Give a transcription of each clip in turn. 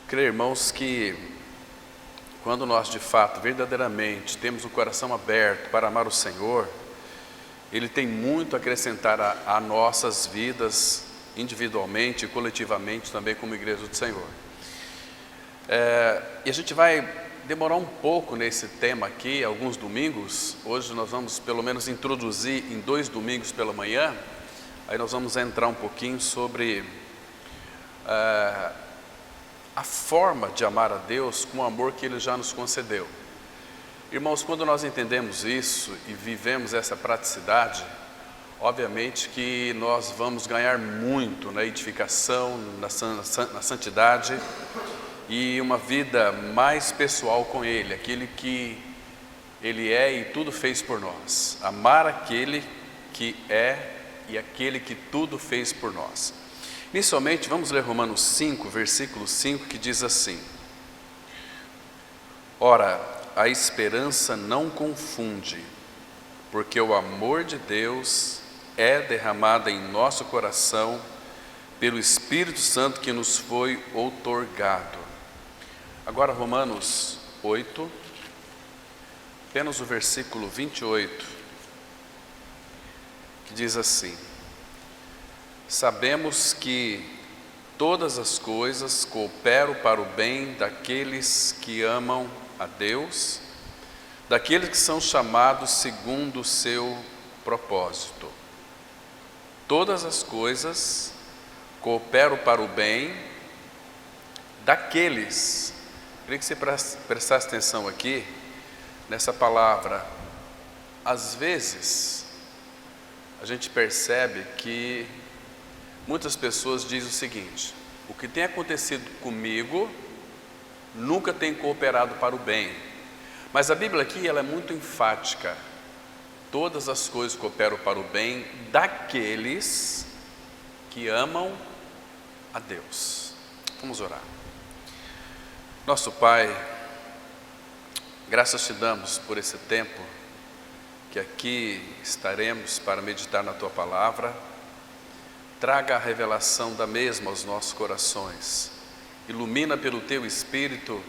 Creio, irmãos, que quando nós de fato, verdadeiramente, temos o coração aberto para amar o Senhor, Ele tem muito a acrescentar a nossas vidas, individualmente e coletivamente, também como Igreja do Senhor. E a gente vai demorar um pouco nesse tema aqui, alguns domingos. Hoje nós vamos pelo menos introduzir em 2 domingos pela manhã. Aí nós vamos entrar um pouquinho sobre a forma de amar a Deus com o amor que Ele já nos concedeu. Irmãos, quando nós entendemos isso e vivemos essa praticidade, obviamente que nós vamos ganhar muito na edificação, na santidade e uma vida mais pessoal com Ele, aquele que Ele é e tudo fez por nós. Amar aquele que é e aquele que tudo fez por nós. Inicialmente, vamos ler Romanos 5, versículo 5, que diz assim: Ora, a esperança não confunde, porque o amor de Deus é derramado em nosso coração pelo Espírito Santo que nos foi outorgado. Agora Romanos 8, apenas o versículo 28, que diz assim: Sabemos que todas as coisas cooperam para o bem daqueles que amam a Deus, daqueles que são chamados segundo o seu propósito. Todas as coisas cooperam para o bem daqueles. Queria que você prestasse atenção aqui nessa palavra. Às vezes a gente percebe que muitas pessoas dizem o seguinte: o que tem acontecido comigo nunca tem cooperado para o bem. Mas a Bíblia aqui ela é muito enfática. Todas as coisas cooperam para o bem daqueles que amam a Deus. Vamos orar. Nosso Pai, graças te damos por esse tempo que aqui estaremos para meditar na Tua Palavra. Traga a revelação da mesma aos nossos corações. Ilumina pelo Teu Espírito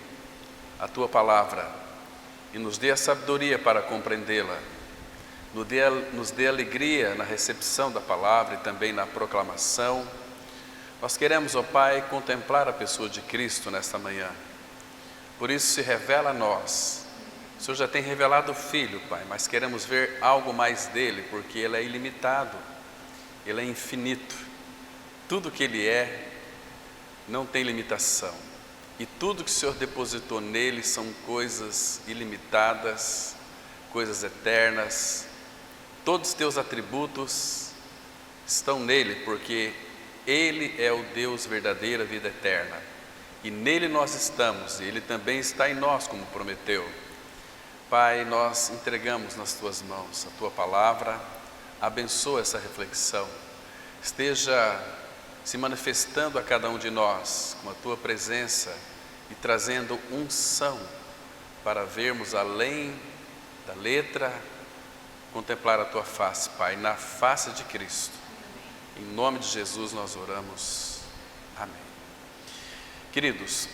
a Tua Palavra e nos dê a sabedoria para compreendê-la. Nos dê alegria na recepção da Palavra e também na proclamação. Nós queremos, ó Pai, contemplar a pessoa de Cristo nesta manhã. Por isso se revela a nós. O Senhor já tem revelado o Filho, Pai, mas queremos ver algo mais dele, porque Ele é ilimitado. Ele é infinito. Tudo que Ele é não tem limitação. E tudo que o Senhor depositou nele são coisas ilimitadas, coisas eternas. Todos os Teus atributos estão nele, porque Ele é o Deus verdadeiro, a vida eterna. E nele nós estamos, e Ele também está em nós, como prometeu. Pai, nós entregamos nas Tuas mãos a Tua Palavra. Abençoa essa reflexão. Esteja se manifestando a cada um de nós com a Tua presença e trazendo unção para vermos além da letra, contemplar a Tua face, Pai, na face de Cristo. Em nome de Jesus nós oramos. Amém. Queridos,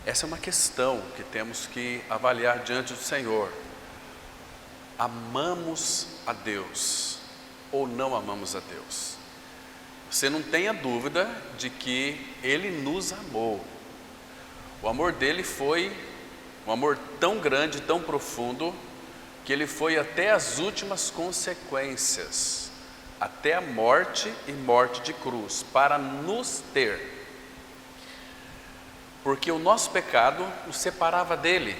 essa é uma questão que temos que avaliar diante do Senhor. Amamos a Deus ou não amamos a Deus? Você não tenha dúvida de que Ele nos amou. O amor dele foi um amor tão grande, tão profundo, que Ele foi até as últimas consequências, até a morte e morte de cruz, para nos ter. Porque o nosso pecado nos separava dele.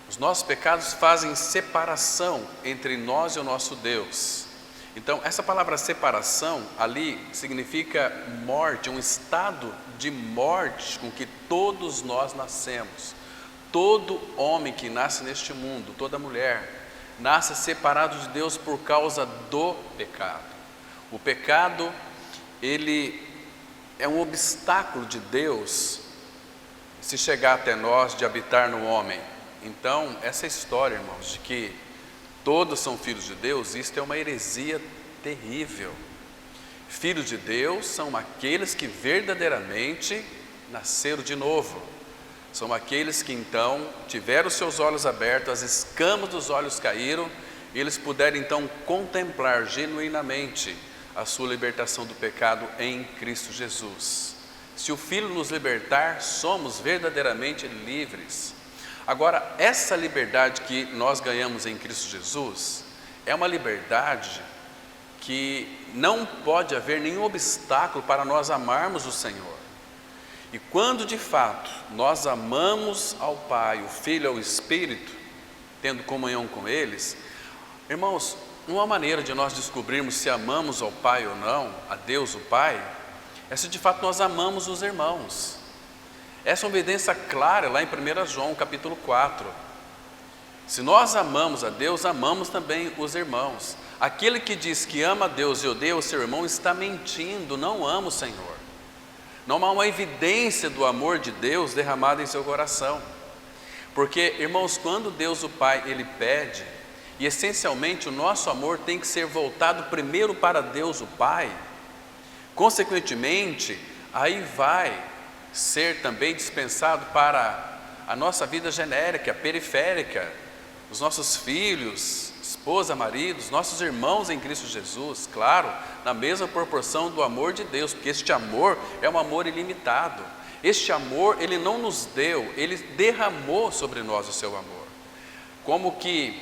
Os nossos pecados fazem separação entre nós e o nosso Deus. Então, essa palavra separação ali significa morte, um estado de morte com que todos nós nascemos. Todo homem que nasce neste mundo, toda mulher, nasce separado de Deus por causa do pecado. O pecado, ele é um obstáculo de Deus se chegar até nós, de habitar no homem. Então, essa história, irmãos, de que todos são filhos de Deus, isto é uma heresia terrível. Filhos de Deus são aqueles que verdadeiramente nasceram de novo. São aqueles que então tiveram seus olhos abertos, as escamas dos olhos caíram, e eles puderam então contemplar genuinamente a sua libertação do pecado em Cristo Jesus. Se o Filho nos libertar, somos verdadeiramente livres. Agora, essa liberdade que nós ganhamos em Cristo Jesus é uma liberdade que não pode haver nenhum obstáculo para nós amarmos o Senhor. E quando de fato nós amamos ao Pai, o Filho e o Espírito, tendo comunhão com eles, irmãos, uma maneira de nós descobrirmos se amamos ao Pai ou não, a Deus o Pai, é se de fato nós amamos os irmãos. Essa é uma evidência clara lá em 1 João capítulo 4. Se nós amamos a Deus, amamos também os irmãos. Aquele que diz que ama a Deus e odeia o seu irmão está mentindo, não ama o Senhor. Não há uma evidência do amor de Deus derramado em seu coração. Porque, irmãos, quando Deus o Pai, Ele pede, e essencialmente o nosso amor tem que ser voltado primeiro para Deus o Pai, consequentemente, aí vai ser também dispensado para a nossa vida genérica, periférica, os nossos filhos, esposa, maridos, nossos irmãos em Cristo Jesus, claro, na mesma proporção do amor de Deus, porque este amor é um amor ilimitado. Este amor, Ele não nos deu, Ele derramou sobre nós o seu amor. Como que,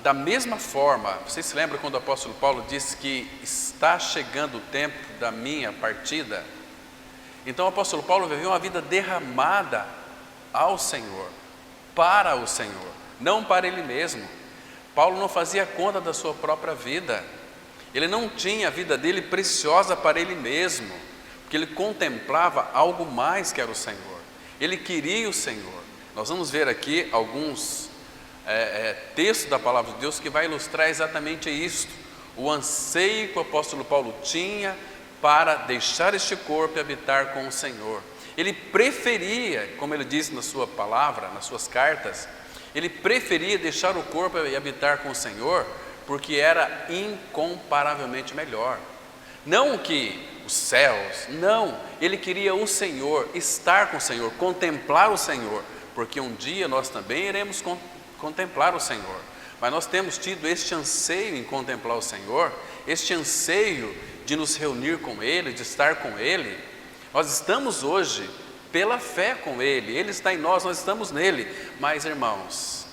da mesma forma, vocês se lembram quando o apóstolo Paulo disse que está chegando o tempo da minha partida? Então o apóstolo Paulo viveu uma vida derramada ao Senhor, para o Senhor, não para ele mesmo. Paulo não fazia conta da sua própria vida, ele não tinha a vida dele preciosa para ele mesmo, porque ele contemplava algo mais que era o Senhor, ele queria o Senhor. Nós vamos ver aqui alguns textos da palavra de Deus que vai ilustrar exatamente isto, o anseio que o apóstolo Paulo tinha para deixar este corpo e habitar com o Senhor. Ele preferia, como ele diz na sua palavra, nas suas cartas, ele preferia deixar o corpo e habitar com o Senhor, porque era incomparavelmente melhor. Não que os céus, não, ele queria o Senhor, estar com o Senhor, contemplar o Senhor, porque um dia nós também iremos contemplar o Senhor. Mas nós temos tido este anseio em contemplar o Senhor, este anseio de nos reunir com Ele, de estar com Ele. Nós estamos hoje pela fé com Ele, Ele está em nós, nós estamos nele. Mas, irmãos,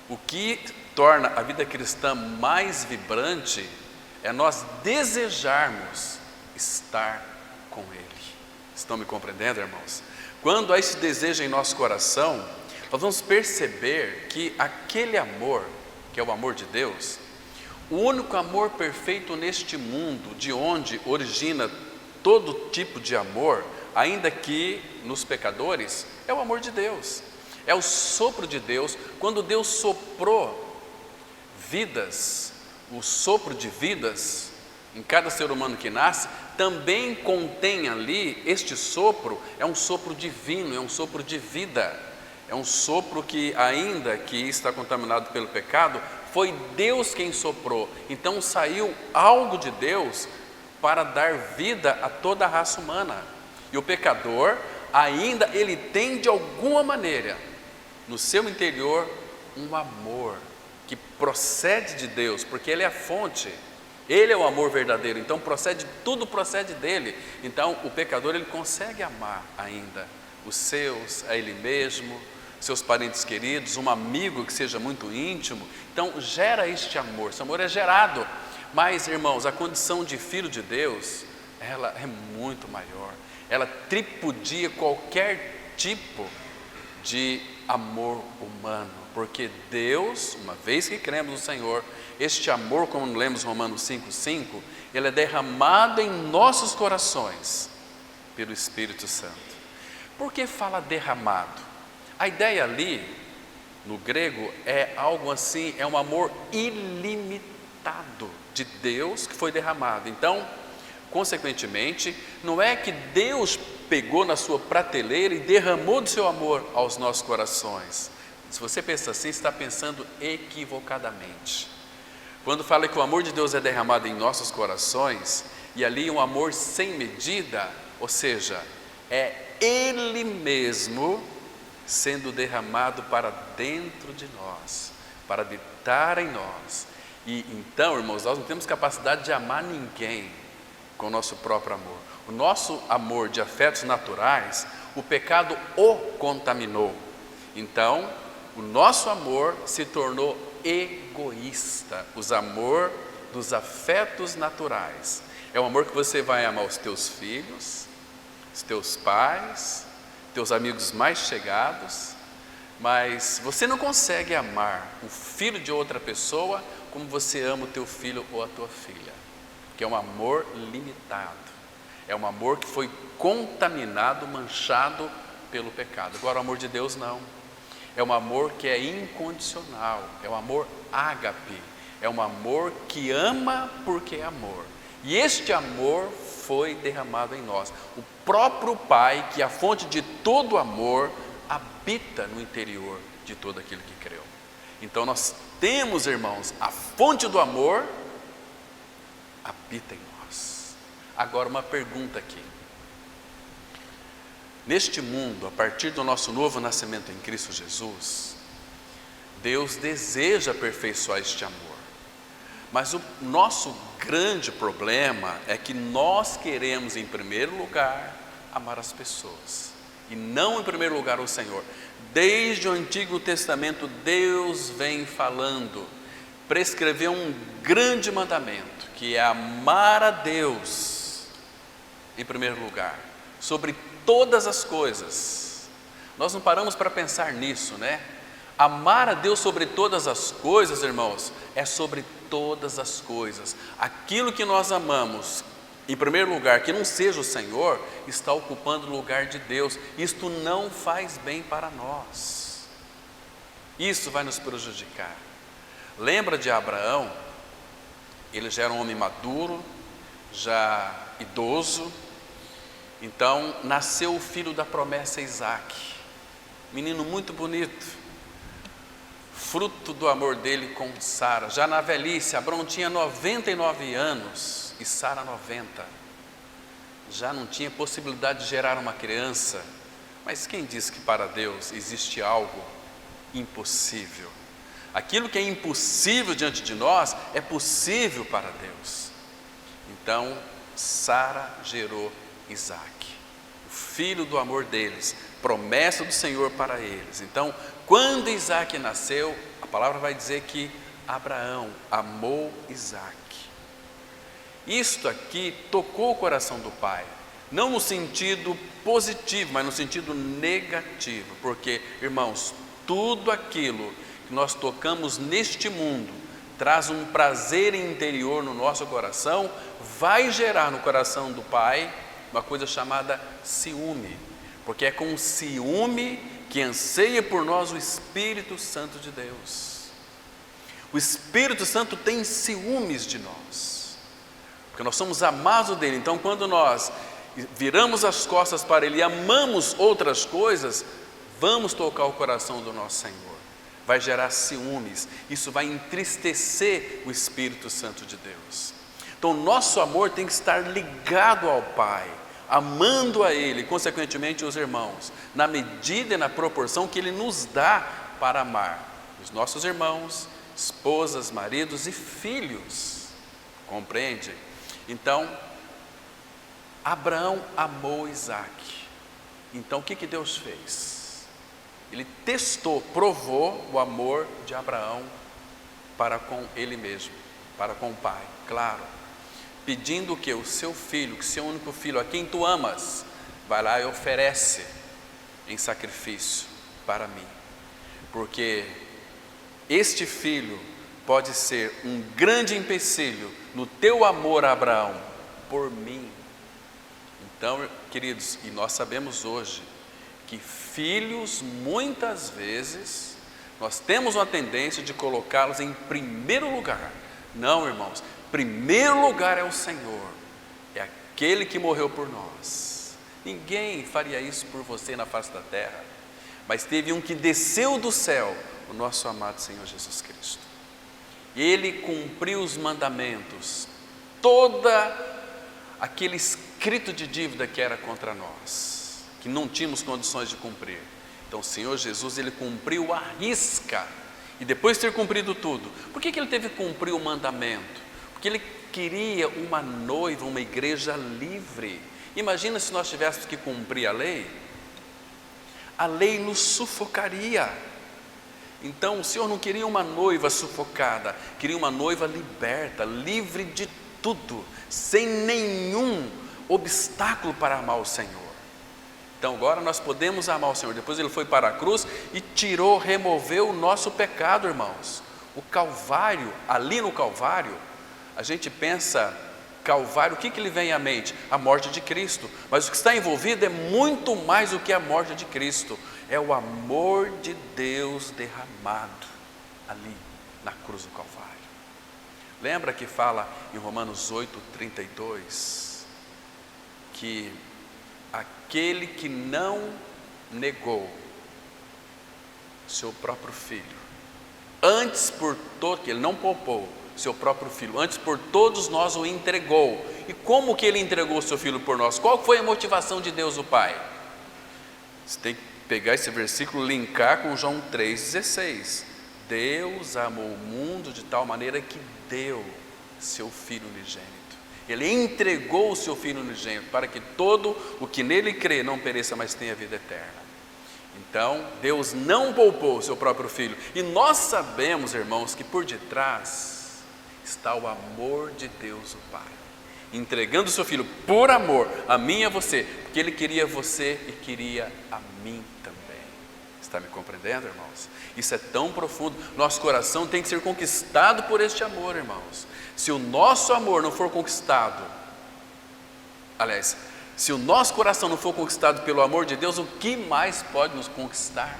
o que torna a vida cristã mais vibrante é nós desejarmos estar com Ele. Estão me compreendendo, irmãos? Quando há esse desejo em nosso coração, nós vamos perceber que aquele amor, que é o amor de Deus, o único amor perfeito neste mundo, de onde origina todo tipo de amor, ainda que nos pecadores, é o amor de Deus, é o sopro de Deus. Quando Deus soprou vidas, o sopro de vidas em cada ser humano que nasce, também contém ali, este sopro é um sopro divino, é um sopro de vida, é um sopro que, ainda que está contaminado pelo pecado, foi Deus quem soprou. Então saiu algo de Deus para dar vida a toda a raça humana. E o pecador, ainda ele tem de alguma maneira, no seu interior, um amor que procede de Deus, porque Ele é a fonte, Ele é o amor verdadeiro, então tudo procede dEle. Então o pecador, ele consegue amar ainda os seus, a ele mesmo, seus parentes queridos, um amigo que seja muito íntimo. Então gera este amor, esse amor é gerado. Mas, irmãos, a condição de filho de Deus, ela é muito maior, ela tripudia qualquer tipo de amor humano, porque Deus, uma vez que cremos no Senhor, este amor, como lemos Romanos 5,5, ele é derramado em nossos corações pelo Espírito Santo. Por que fala derramado? A ideia ali, no grego, é algo assim, é um amor ilimitado de Deus que foi derramado. Então, consequentemente, não é que Deus pegou na sua prateleira e derramou do seu amor aos nossos corações. Se você pensa assim, está pensando equivocadamente. Quando fala que o amor de Deus é derramado em nossos corações, e ali um amor sem medida, ou seja, é Ele mesmo sendo derramado para dentro de nós, para habitar em nós. E então, irmãos, nós não temos capacidade de amar ninguém com o nosso próprio amor. O nosso amor de afetos naturais, o pecado o contaminou. Então, o nosso amor se tornou egoísta, o amor dos afetos naturais. É o amor que você vai amar os teus filhos, os teus pais, teus amigos mais chegados, mas você não consegue amar o filho de outra pessoa como você ama o teu filho ou a tua filha, que é um amor limitado, é um amor que foi contaminado, manchado pelo pecado. Agora o amor de Deus não. É um amor que é incondicional, é um amor ágape, é um amor que ama porque é amor. E este amor foi derramado em nós. O próprio Pai, que é a fonte de todo amor, habita no interior de todo aquele que creu. Então nós temos, irmãos, a fonte do amor habita em nós. Agora uma pergunta aqui. Neste mundo, a partir do nosso novo nascimento em Cristo Jesus, Deus deseja aperfeiçoar este amor. Mas o nosso grande problema é que nós queremos, em primeiro lugar, amar as pessoas, e não em primeiro lugar o Senhor. Desde o Antigo Testamento, Deus vem falando, prescreveu um grande mandamento, que é amar a Deus, em primeiro lugar, sobre todas as coisas. Nós não paramos para pensar nisso, né? Amar a Deus sobre todas as coisas, irmãos, é sobre todas as coisas. Aquilo que nós amamos, em primeiro lugar, que não seja o Senhor, está ocupando o lugar de Deus. Isto não faz bem para nós. Isso vai nos prejudicar. Lembra de Abraão? Ele já era um homem maduro, já idoso. Então, nasceu o filho da promessa, Isaque, menino muito bonito, fruto do amor dele com Sara. Já na velhice, Abraão tinha 99 anos e Sara 90. Já não tinha possibilidade de gerar uma criança. Mas quem diz que para Deus existe algo impossível? Aquilo que é impossível diante de nós é possível para Deus. Então, Sara gerou Isaque, o filho do amor deles, promessa do Senhor para eles. Então, quando Isaque nasceu, a palavra vai dizer que Abraão amou Isaque. Isto aqui tocou o coração do pai, não no sentido positivo, mas no sentido negativo, porque, irmãos, tudo aquilo que nós tocamos neste mundo traz um prazer interior no nosso coração, vai gerar no coração do pai uma coisa chamada ciúme, porque é com ciúme que anseia por nós o Espírito Santo de Deus. O Espírito Santo tem ciúmes de nós, porque nós somos amados dele. Então, quando nós viramos as costas para ele e amamos outras coisas, vamos tocar o coração do nosso Senhor, vai gerar ciúmes, isso vai entristecer o Espírito Santo de Deus. Então, nosso amor tem que estar ligado ao Pai, amando a Ele, consequentemente os irmãos, na medida e na proporção que Ele nos dá para amar os nossos irmãos, esposas, maridos e filhos, compreende? Então, Abraão amou Isaque. Então, o que Deus fez? Ele testou, provou o amor de Abraão para com ele mesmo, para com o Pai, claro, pedindo que o seu filho, que seu único filho, a quem tu amas, vai lá e oferece em sacrifício para mim, porque este filho pode ser um grande empecilho no teu amor a Abraão por mim. Então, queridos, e nós sabemos hoje que filhos, muitas vezes, nós temos uma tendência de colocá-los em primeiro lugar. Não, irmãos, primeiro lugar é o Senhor, é aquele que morreu por nós. Ninguém faria isso por você na face da terra, mas teve um que desceu do céu, o nosso amado Senhor Jesus Cristo. Ele cumpriu os mandamentos, toda aquele escrito de dívida que era contra nós, que não tínhamos condições de cumprir. Então o Senhor Jesus, Ele cumpriu à risca. E depois de ter cumprido tudo, por que Ele teve que cumprir o mandamento? Porque Ele queria uma noiva, uma igreja livre. Imagina se nós tivéssemos que cumprir a lei nos sufocaria. Então o Senhor não queria uma noiva sufocada, queria uma noiva liberta, livre de tudo, sem nenhum obstáculo para amar o Senhor. Então agora nós podemos amar o Senhor. Depois Ele foi para a cruz e removeu o nosso pecado, irmãos. O Calvário, ali no Calvário, a gente pensa, Calvário, o que lhe vem à mente? A morte de Cristo. Mas o que está envolvido é muito mais do que a morte de Cristo. É o amor de Deus derramado ali na cruz do Calvário. Lembra que fala em Romanos 8:32 que aquele que não negou seu próprio filho, que ele não poupou seu próprio filho, antes por todos nós o entregou. E como que ele entregou o seu filho por nós? Qual foi a motivação de Deus o Pai? Você tem que pegar esse versículo e linkar com João 3,16. Deus amou o mundo de tal maneira que deu seu Filho unigênito. Ele entregou o seu Filho unigênito para que todo o que nele crê não pereça, mas tenha vida eterna. Então, Deus não poupou o seu próprio Filho. E nós sabemos, irmãos, que por detrás está o amor de Deus o Pai, entregando o seu Filho por amor a mim e a você, porque Ele queria você e queria a mim também. Está me compreendendo, irmãos? Isso é tão profundo. Nosso coração tem que ser conquistado por este amor, irmãos. Se o nosso amor não for conquistado, aliás, se o nosso coração não for conquistado pelo amor de Deus, o que mais pode nos conquistar?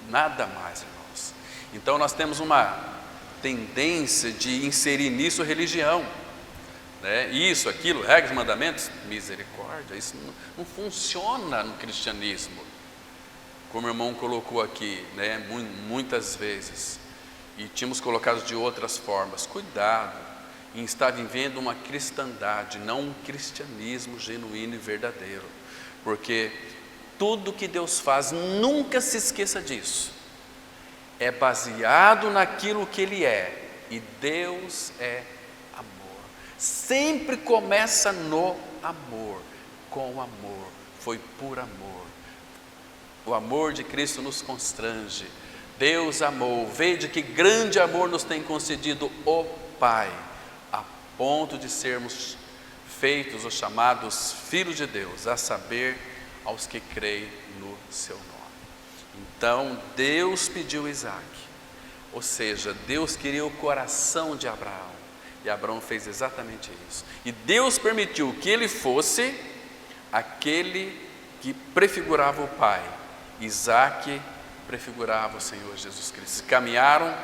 Nada mais, irmãos. Então nós temos uma tendência de inserir nisso religião, né? Isso, aquilo, regras, mandamentos, misericórdia. Isso não funciona no cristianismo, como o irmão colocou aqui, né? Muitas vezes, e tínhamos colocado de outras formas. Cuidado em estar vivendo uma cristandade, não um cristianismo genuíno e verdadeiro, porque tudo que Deus faz, nunca se esqueça disso, é baseado naquilo que Ele é, e Deus é amor. Sempre começa no amor, com amor, foi por amor. O amor de Cristo nos constrange. Deus amou, vede que grande amor nos tem concedido o Pai, a ponto de sermos feitos os chamados filhos de Deus, a saber, aos que creem no seu nome. Então Deus pediu Isaac, ou seja, Deus queria o coração de Abraão, e Abraão fez exatamente isso. E Deus permitiu que ele fosse aquele que prefigurava o Pai. Isaac prefigurava o Senhor Jesus Cristo. Caminharam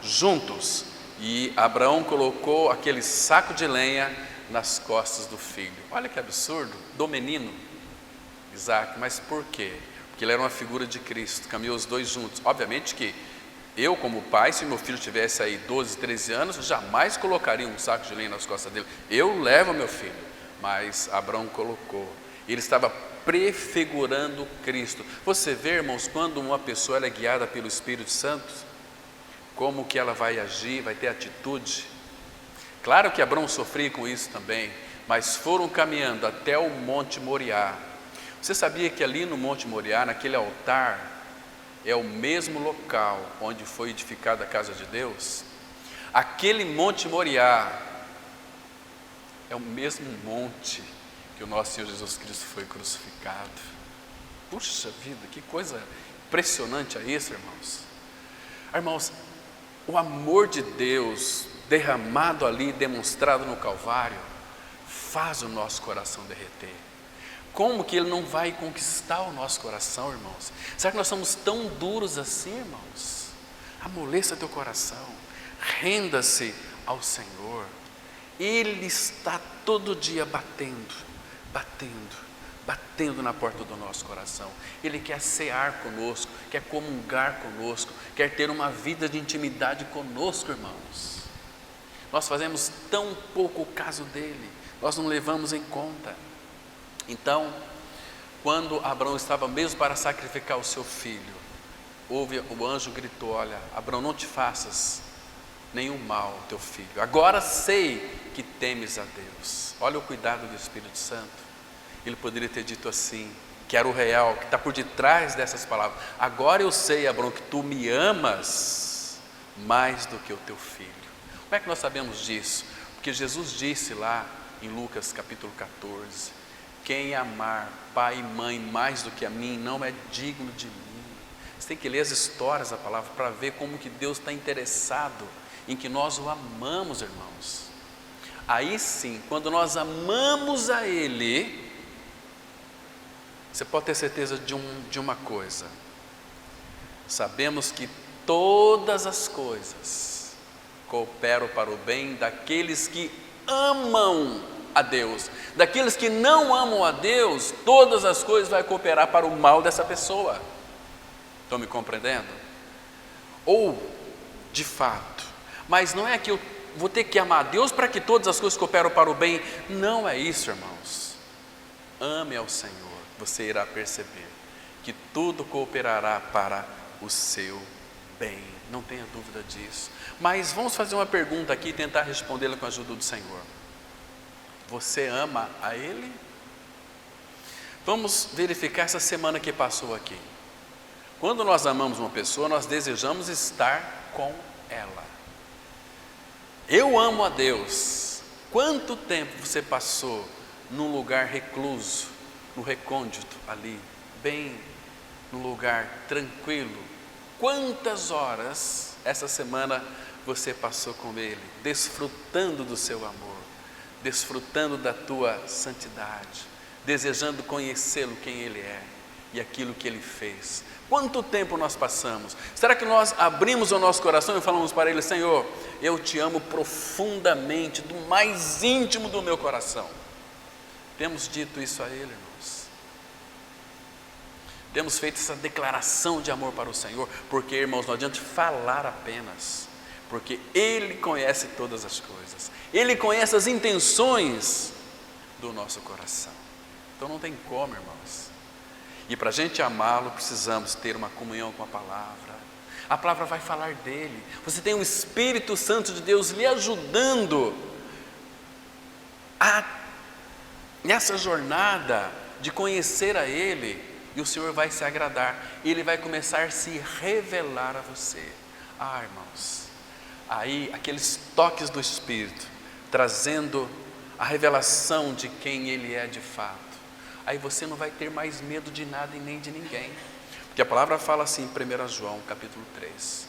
juntos e Abraão colocou aquele saco de lenha nas costas do filho. Olha que absurdo, do menino Isaac. Mas por quê? Porque ele era uma figura de Cristo, caminhou os dois juntos. Obviamente que eu, como pai, se meu filho tivesse aí 12, 13 anos, jamais colocaria um saco de lenha nas costas dele. Eu levo meu filho, mas Abraão colocou. Ele estava prefigurando Cristo. Você vê, irmãos, quando uma pessoa ela é guiada pelo Espírito Santo, como que ela vai agir, vai ter atitude. Claro que Abraão sofria com isso também, mas foram caminhando até o Monte Moriá. Você sabia que ali no Monte Moriá, naquele altar, é o mesmo local onde foi edificada a casa de Deus? Aquele Monte Moriá é o mesmo monte que o nosso Senhor Jesus Cristo foi crucificado. Puxa vida, que coisa impressionante é isso, irmãos. Irmãos, o amor de Deus derramado ali, demonstrado no Calvário, faz o nosso coração derreter. Como que Ele não vai conquistar o nosso coração, irmãos? Será que nós somos tão duros assim, irmãos? Amoleça teu coração, renda-se ao Senhor. Ele está todo dia batendo, batendo na porta do nosso coração. Ele quer cear conosco, quer comungar conosco, quer ter uma vida de intimidade conosco, irmãos. Nós fazemos tão pouco caso dele, nós não levamos em conta. Então, quando Abraão estava mesmo para sacrificar o seu filho, o anjo gritou: olha, Abraão, não te faças nenhum mal ao teu filho, agora sei que temes a Deus. Olha o cuidado do Espírito Santo. Ele poderia ter dito assim, que era o real, que está por detrás dessas palavras: agora eu sei, Abraão, que tu me amas mais do que o teu filho. Como é que nós sabemos disso? Porque Jesus disse lá em Lucas capítulo 14: quem amar pai e mãe mais do que a mim não é digno de mim. Você tem que ler as histórias da palavra para ver como que Deus está interessado em que nós o amamos, irmãos. Aí sim, quando nós amamos a Ele, você pode ter certeza de uma coisa: sabemos que todas as coisas cooperam para o bem daqueles que amam a Deus. Daqueles que não amam a Deus, todas as coisas vão cooperar para o mal dessa pessoa. Estão me compreendendo? Ou, de fato, mas não é que eu vou ter que amar a Deus para que todas as coisas cooperam para o bem. Não é isso, irmãos. Ame ao Senhor, você irá perceber que tudo cooperará para o seu bem. Não tenha dúvida disso. Mas vamos fazer uma pergunta aqui e tentar respondê-la com a ajuda do Senhor. Você ama a Ele? Vamos verificar essa semana que passou aqui. Quando nós amamos uma pessoa, nós desejamos estar com ela. Eu amo a Deus. Quanto tempo você passou num lugar recluso, no recôndito ali, bem no lugar tranquilo? Quantas horas essa semana você passou com Ele, desfrutando do seu amor, desfrutando da tua santidade, desejando conhecê-lo, quem Ele é e aquilo que Ele fez? Quanto tempo nós passamos? Será que nós abrimos o nosso coração e falamos para Ele: Senhor, eu te amo profundamente, do mais íntimo do meu coração? Temos dito isso a Ele, irmãos? Temos feito essa declaração de amor para o Senhor? Porque, irmãos, não adianta falar apenas, porque Ele conhece todas as coisas, Ele conhece as intenções do nosso coração. Então não tem como, irmãos. E para a gente amá-lo, precisamos ter uma comunhão com a palavra. A palavra vai falar dele. Você tem o Espírito Santo de Deus lhe ajudando nessa jornada de conhecer a Ele, e o Senhor vai se agradar, e Ele vai começar a se revelar a você. Irmãos, aí aqueles toques do Espírito, trazendo a revelação de quem Ele é de fato, aí você não vai ter mais medo de nada e nem de ninguém. Porque a palavra fala assim em 1 João capítulo 3,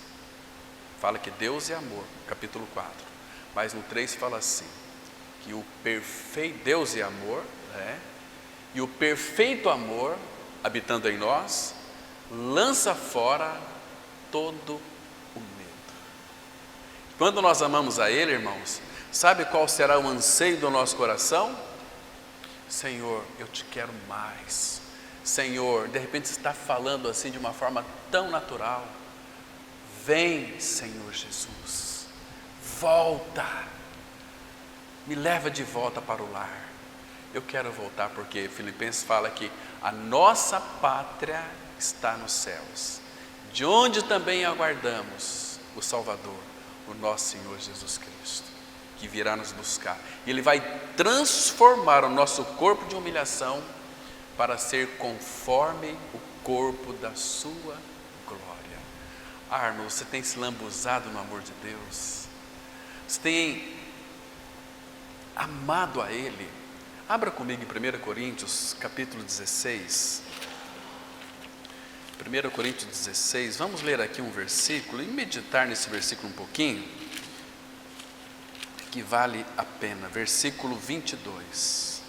fala que Deus é amor, capítulo 4, mas no 3 fala assim, que o perfeito Deus é amor, e o perfeito amor, habitando em nós, lança fora todo o medo. Quando nós amamos a Ele, irmãos, sabe qual será o anseio do nosso coração? Senhor, eu te quero mais. Senhor, de repente você está falando assim de uma forma tão natural. Vem, Senhor Jesus, volta, me leva de volta para o lar. Eu quero voltar porque Filipenses fala que a nossa pátria está nos céus, de onde também aguardamos o Salvador, o nosso Senhor Jesus Cristo, que virá nos buscar. E Ele vai transformar o nosso corpo de humilhação para ser conforme o corpo da sua glória. Irmão, você tem se lambuzado no amor de Deus? Você tem amado a Ele? Abra comigo em 1 Coríntios capítulo 16. 1 Coríntios 16, vamos ler aqui um versículo e meditar nesse versículo um pouquinho, que vale a pena. Versículo 22,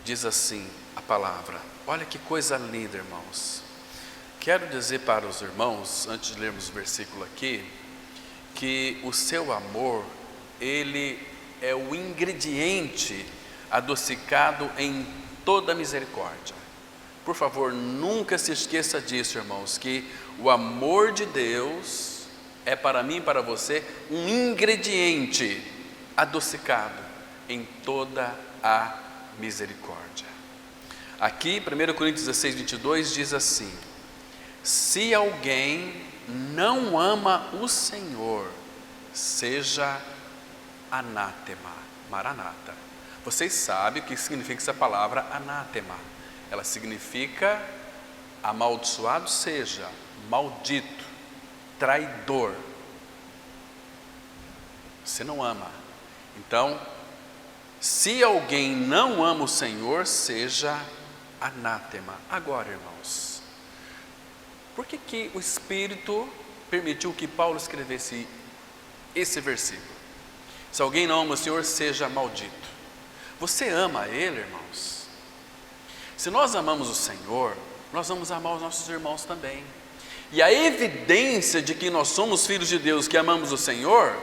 diz assim a palavra, olha que coisa linda, irmãos. Quero dizer para os irmãos, antes de lermos o versículo aqui, que o seu amor, ele é o ingrediente adocicado em toda misericórdia. Por favor, nunca se esqueça disso, irmãos, que o amor de Deus é para mim e para você um ingrediente adocicado em toda a misericórdia. Aqui, 1 Coríntios 16, 22 diz assim: se alguém não ama o Senhor, seja anátema, maranata. Vocês sabem o que significa essa palavra anátema. Ela significa amaldiçoado seja, maldito, traidor. Você não ama. Então, se alguém não ama o Senhor, seja anátema. Agora, irmãos, por que o Espírito permitiu que Paulo escrevesse esse versículo? Se alguém não ama o Senhor, seja maldito. Você ama Ele, irmãos? Se nós amamos o Senhor, nós vamos amar os nossos irmãos também. E a evidência de que nós somos filhos de Deus, que amamos o Senhor,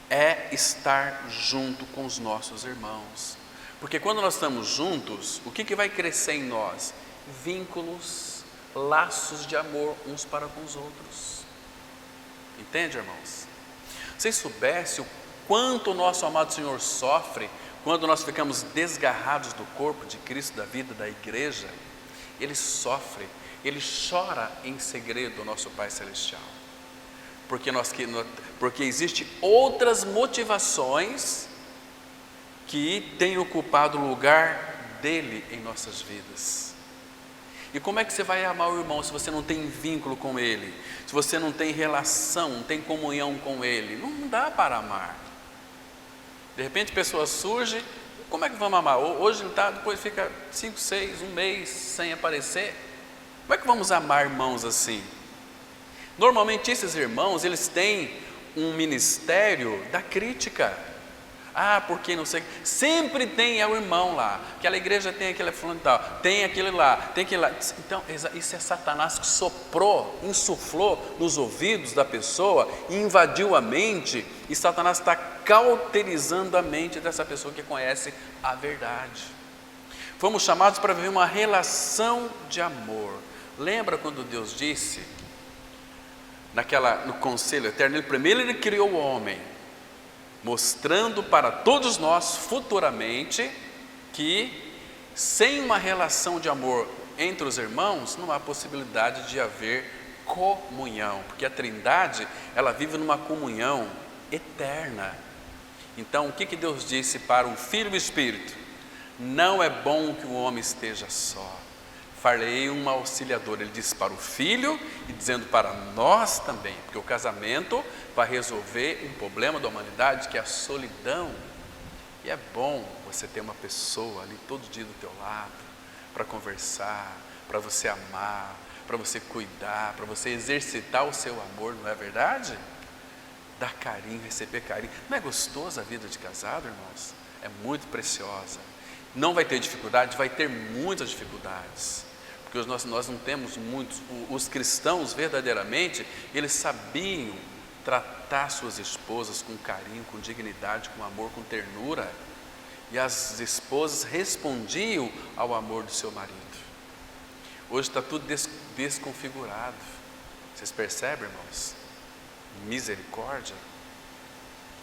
é estar junto com os nossos irmãos. Porque quando nós estamos juntos, o que vai crescer em nós? Vínculos, laços de amor uns para com os outros. Entende, irmãos? Vocês soubessem o quanto o nosso amado Senhor sofre quando nós ficamos desgarrados do corpo de Cristo, da vida da igreja. Ele sofre, Ele chora em segredo, o nosso Pai Celestial. Porque existem outras motivações que têm ocupado o lugar dele em nossas vidas. E como é que você vai amar o irmão se você não tem vínculo com ele? Se você não tem relação, não tem comunhão com ele? Não dá para amar. De repente a pessoa surge, como é que vamos amar? Hoje ele está, depois fica 5, 6, um mês sem aparecer. Como é que vamos amar irmãos assim? Normalmente esses irmãos, eles têm um ministério da crítica. Porque não sei, sempre tem o irmão lá, aquela igreja tem aquele fulano tal, tem aquele lá, tem aquele lá. Então isso é Satanás que soprou, insuflou nos ouvidos da pessoa, invadiu a mente, e Satanás está cauterizando a mente dessa pessoa que conhece a verdade. Fomos chamados para viver uma relação de amor. Lembra quando Deus disse, no conselho eterno, primeiro Ele criou o homem, mostrando para todos nós futuramente que sem uma relação de amor entre os irmãos não há possibilidade de haver comunhão, porque a Trindade, ela vive numa comunhão eterna. Então o que Deus disse para o Filho e o Espírito? Não é bom que o homem esteja só, farei um auxiliador. Ele disse para o Filho e dizendo para nós também, porque o casamento vai resolver um problema da humanidade, que é a solidão. E é bom você ter uma pessoa ali todo dia do teu lado, para conversar, para você amar, para você cuidar, para você exercitar o seu amor, não é verdade? Dar carinho, receber carinho. Não é gostosa a vida de casado, irmãos? É muito preciosa. Não vai ter dificuldade? Vai ter muitas dificuldades. Porque nós não temos muitos. Os cristãos verdadeiramente, eles sabiam tratar suas esposas com carinho, com dignidade, com amor, com ternura. E as esposas respondiam ao amor do seu marido. Hoje está tudo desconfigurado. Vocês percebem, irmãos? Misericórdia.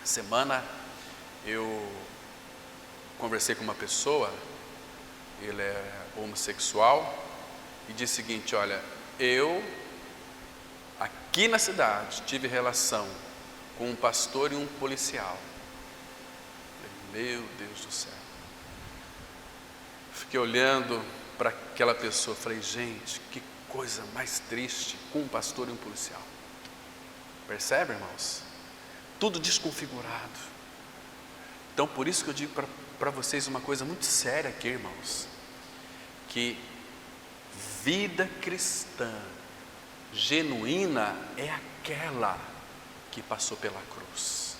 Semana eu conversei com uma pessoa, ele é homossexual, e disse o seguinte: olha, eu aqui na cidade tive relação com um pastor e um policial. Meu Deus do céu. Fiquei olhando para aquela pessoa, falei, gente, que coisa mais triste, com um pastor e um policial. Percebe, irmãos? Tudo desconfigurado. Então por isso que eu digo para vocês uma coisa muito séria aqui, irmãos, que vida cristã genuína é aquela que passou pela cruz,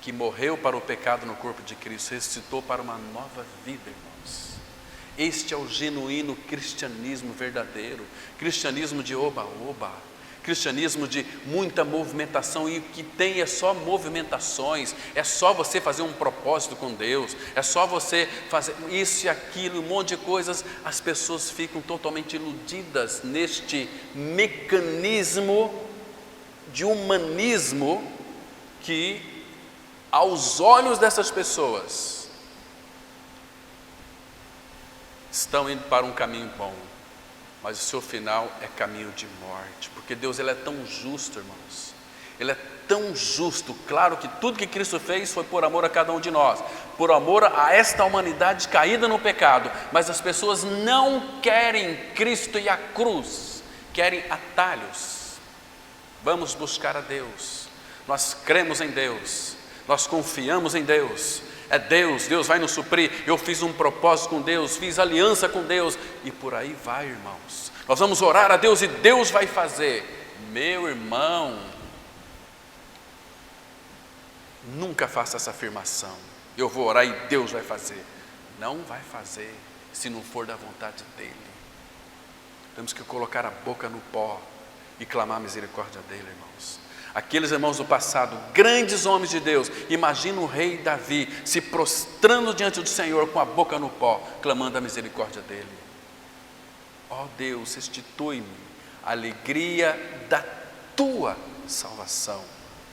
que morreu para o pecado no corpo de Cristo, ressuscitou para uma nova vida, irmãos. Este é o genuíno cristianismo verdadeiro, cristianismo de oba-oba, cristianismo de muita movimentação, e o que tem é só movimentações, é só você fazer um propósito com Deus, é só você fazer isso e aquilo, um monte de coisas. As pessoas ficam totalmente iludidas neste mecanismo de humanismo que, aos olhos dessas pessoas, estão indo para um caminho bom, mas o seu final é caminho de morte, porque Deus, Ele é tão justo, irmãos, Ele é tão justo. Claro que tudo que Cristo fez foi por amor a cada um de nós, por amor a esta humanidade caída no pecado, mas as pessoas não querem Cristo e a cruz, querem atalhos. Vamos buscar a Deus, nós cremos em Deus, nós confiamos em Deus, é Deus, Deus vai nos suprir, eu fiz um propósito com Deus, fiz aliança com Deus, e por aí vai, irmãos. Nós vamos orar a Deus e Deus vai fazer. Meu irmão, nunca faça essa afirmação, eu vou orar e Deus vai fazer. Não vai fazer, se não for da vontade dEle. Temos que colocar a boca no pó e clamar a misericórdia dEle, irmãos. Aqueles irmãos do passado, grandes homens de Deus, imagina o rei Davi se prostrando diante do Senhor com a boca no pó, clamando a misericórdia dEle. Ó Deus, restitui-me a alegria da tua salvação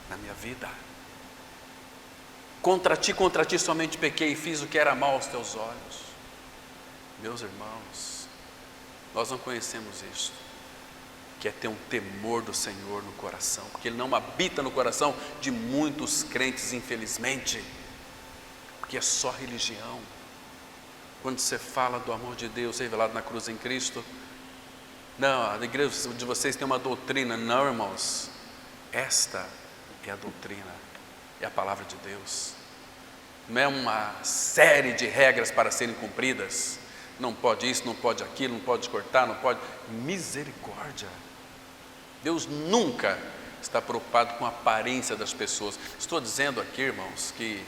na minha vida. Contra ti somente pequei e fiz o que era mal aos teus olhos. Meus irmãos, nós não conhecemos isso, que é ter um temor do Senhor no coração, porque Ele não habita no coração de muitos crentes, infelizmente, porque é só religião. Quando você fala do amor de Deus revelado na cruz em Cristo, não, a igreja de vocês tem uma doutrina. Não, irmãos, esta é a doutrina, é a palavra de Deus. Não é uma série de regras para serem cumpridas. Não pode isso, não pode aquilo, não pode cortar, não pode. Misericórdia. Deus nunca está preocupado com a aparência das pessoas. Estou dizendo aqui, irmãos, que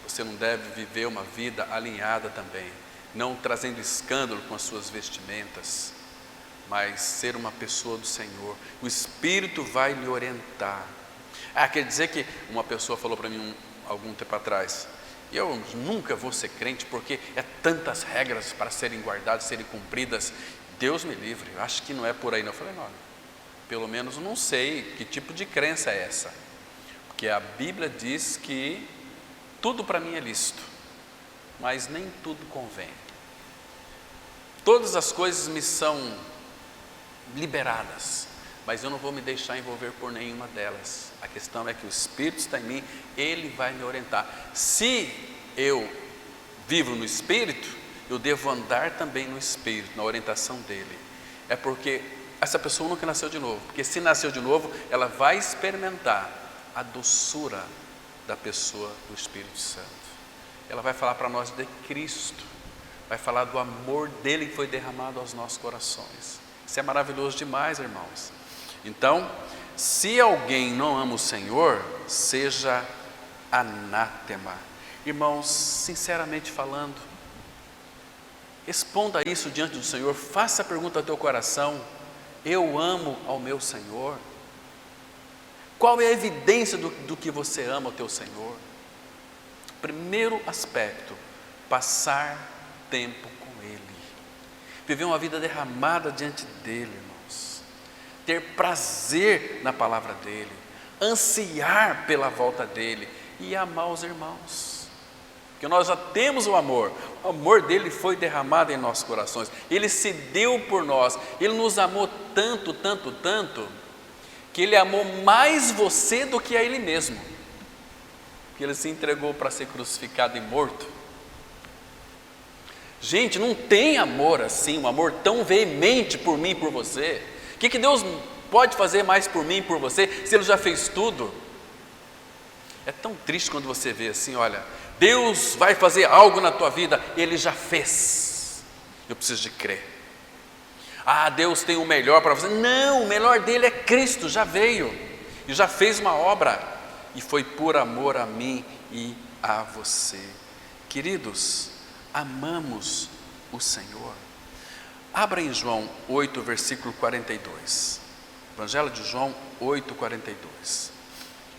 você não deve viver uma vida alinhada também, não trazendo escândalo com as suas vestimentas, mas ser uma pessoa do Senhor. O Espírito vai lhe orientar. Quer dizer que uma pessoa falou para mim algum tempo atrás: eu nunca vou ser crente porque é tantas regras para serem guardadas, serem cumpridas. Deus me livre, eu acho que não é por aí não. Eu falei: não, pelo menos não sei que tipo de crença é essa, porque a Bíblia diz que tudo para mim é lícito, mas nem tudo convém. Todas as coisas me são liberadas, mas eu não vou me deixar envolver por nenhuma delas. A questão é que o Espírito está em mim, Ele vai me orientar. Se eu vivo no Espírito, eu devo andar também no Espírito, na orientação dEle. É porque essa pessoa nunca nasceu de novo, porque se nasceu de novo, ela vai experimentar a doçura da pessoa do Espírito Santo. Ela vai falar para nós de Cristo, vai falar do amor dEle que foi derramado aos nossos corações. Isso é maravilhoso demais, irmãos. Então, se alguém não ama o Senhor, seja anátema. Irmãos, sinceramente falando, responda isso diante do Senhor, faça a pergunta ao teu coração: eu amo ao meu Senhor? Qual é a evidência do que você ama ao teu Senhor? Primeiro aspecto, passar tempo com Ele, viver uma vida derramada diante dEle, irmãos, ter prazer na palavra dEle, ansiar pela volta dEle e amar os irmãos, porque nós já temos o amor dEle foi derramado em nossos corações, Ele se deu por nós, Ele nos amou tanto, tanto, tanto, que Ele amou mais você do que a Ele mesmo, que Ele se entregou para ser crucificado e morto. Gente, não tem amor assim, um amor tão veemente por mim e por você. O que Deus pode fazer mais por mim e por você, se Ele já fez tudo? É tão triste quando você vê assim: olha, Deus vai fazer algo na tua vida, Ele já fez, eu preciso de crer. Deus tem o melhor para você. Não, o melhor dele é Cristo, já veio e já fez uma obra, e foi por amor a mim e a você. Queridos, amamos o Senhor. Abra em João 8, versículo 42. Evangelho de João 8:42.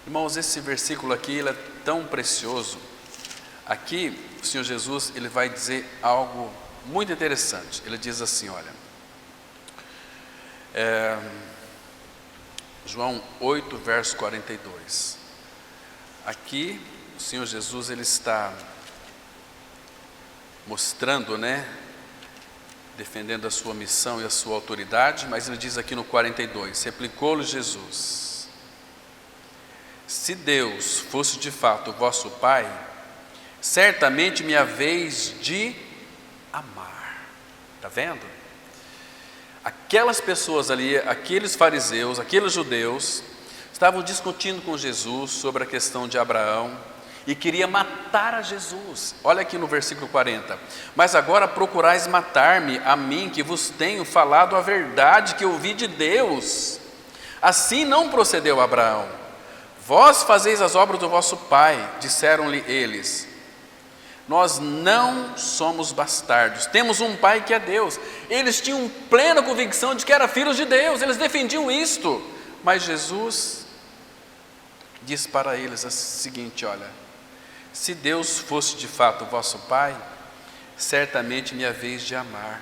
Irmãos, esse versículo aqui ele é tão precioso. Aqui o Senhor Jesus ele vai dizer algo muito interessante. Ele diz assim, olha, João 8, verso 42. Aqui o Senhor Jesus ele está mostrando, defendendo a sua missão e a sua autoridade, mas ele diz aqui no 42, replicou-lhe Jesus: se Deus fosse de fato o vosso Pai, certamente me haveis de amar. Está vendo? Aquelas pessoas ali, aqueles fariseus, aqueles judeus, estavam discutindo com Jesus sobre a questão de Abraão e queria matar a Jesus. Olha aqui no versículo 40. Mas agora procurais matar-me, a mim que vos tenho falado a verdade que ouvi de Deus. Assim não procedeu Abraão. Vós fazeis as obras do vosso pai, disseram-lhe eles. Nós não somos bastardos, temos um pai que é Deus. Eles tinham plena convicção de que eram filhos de Deus, eles defendiam isto. Mas Jesus diz para eles o seguinte, olha, se Deus fosse de fato o vosso Pai, certamente me haveis de amar,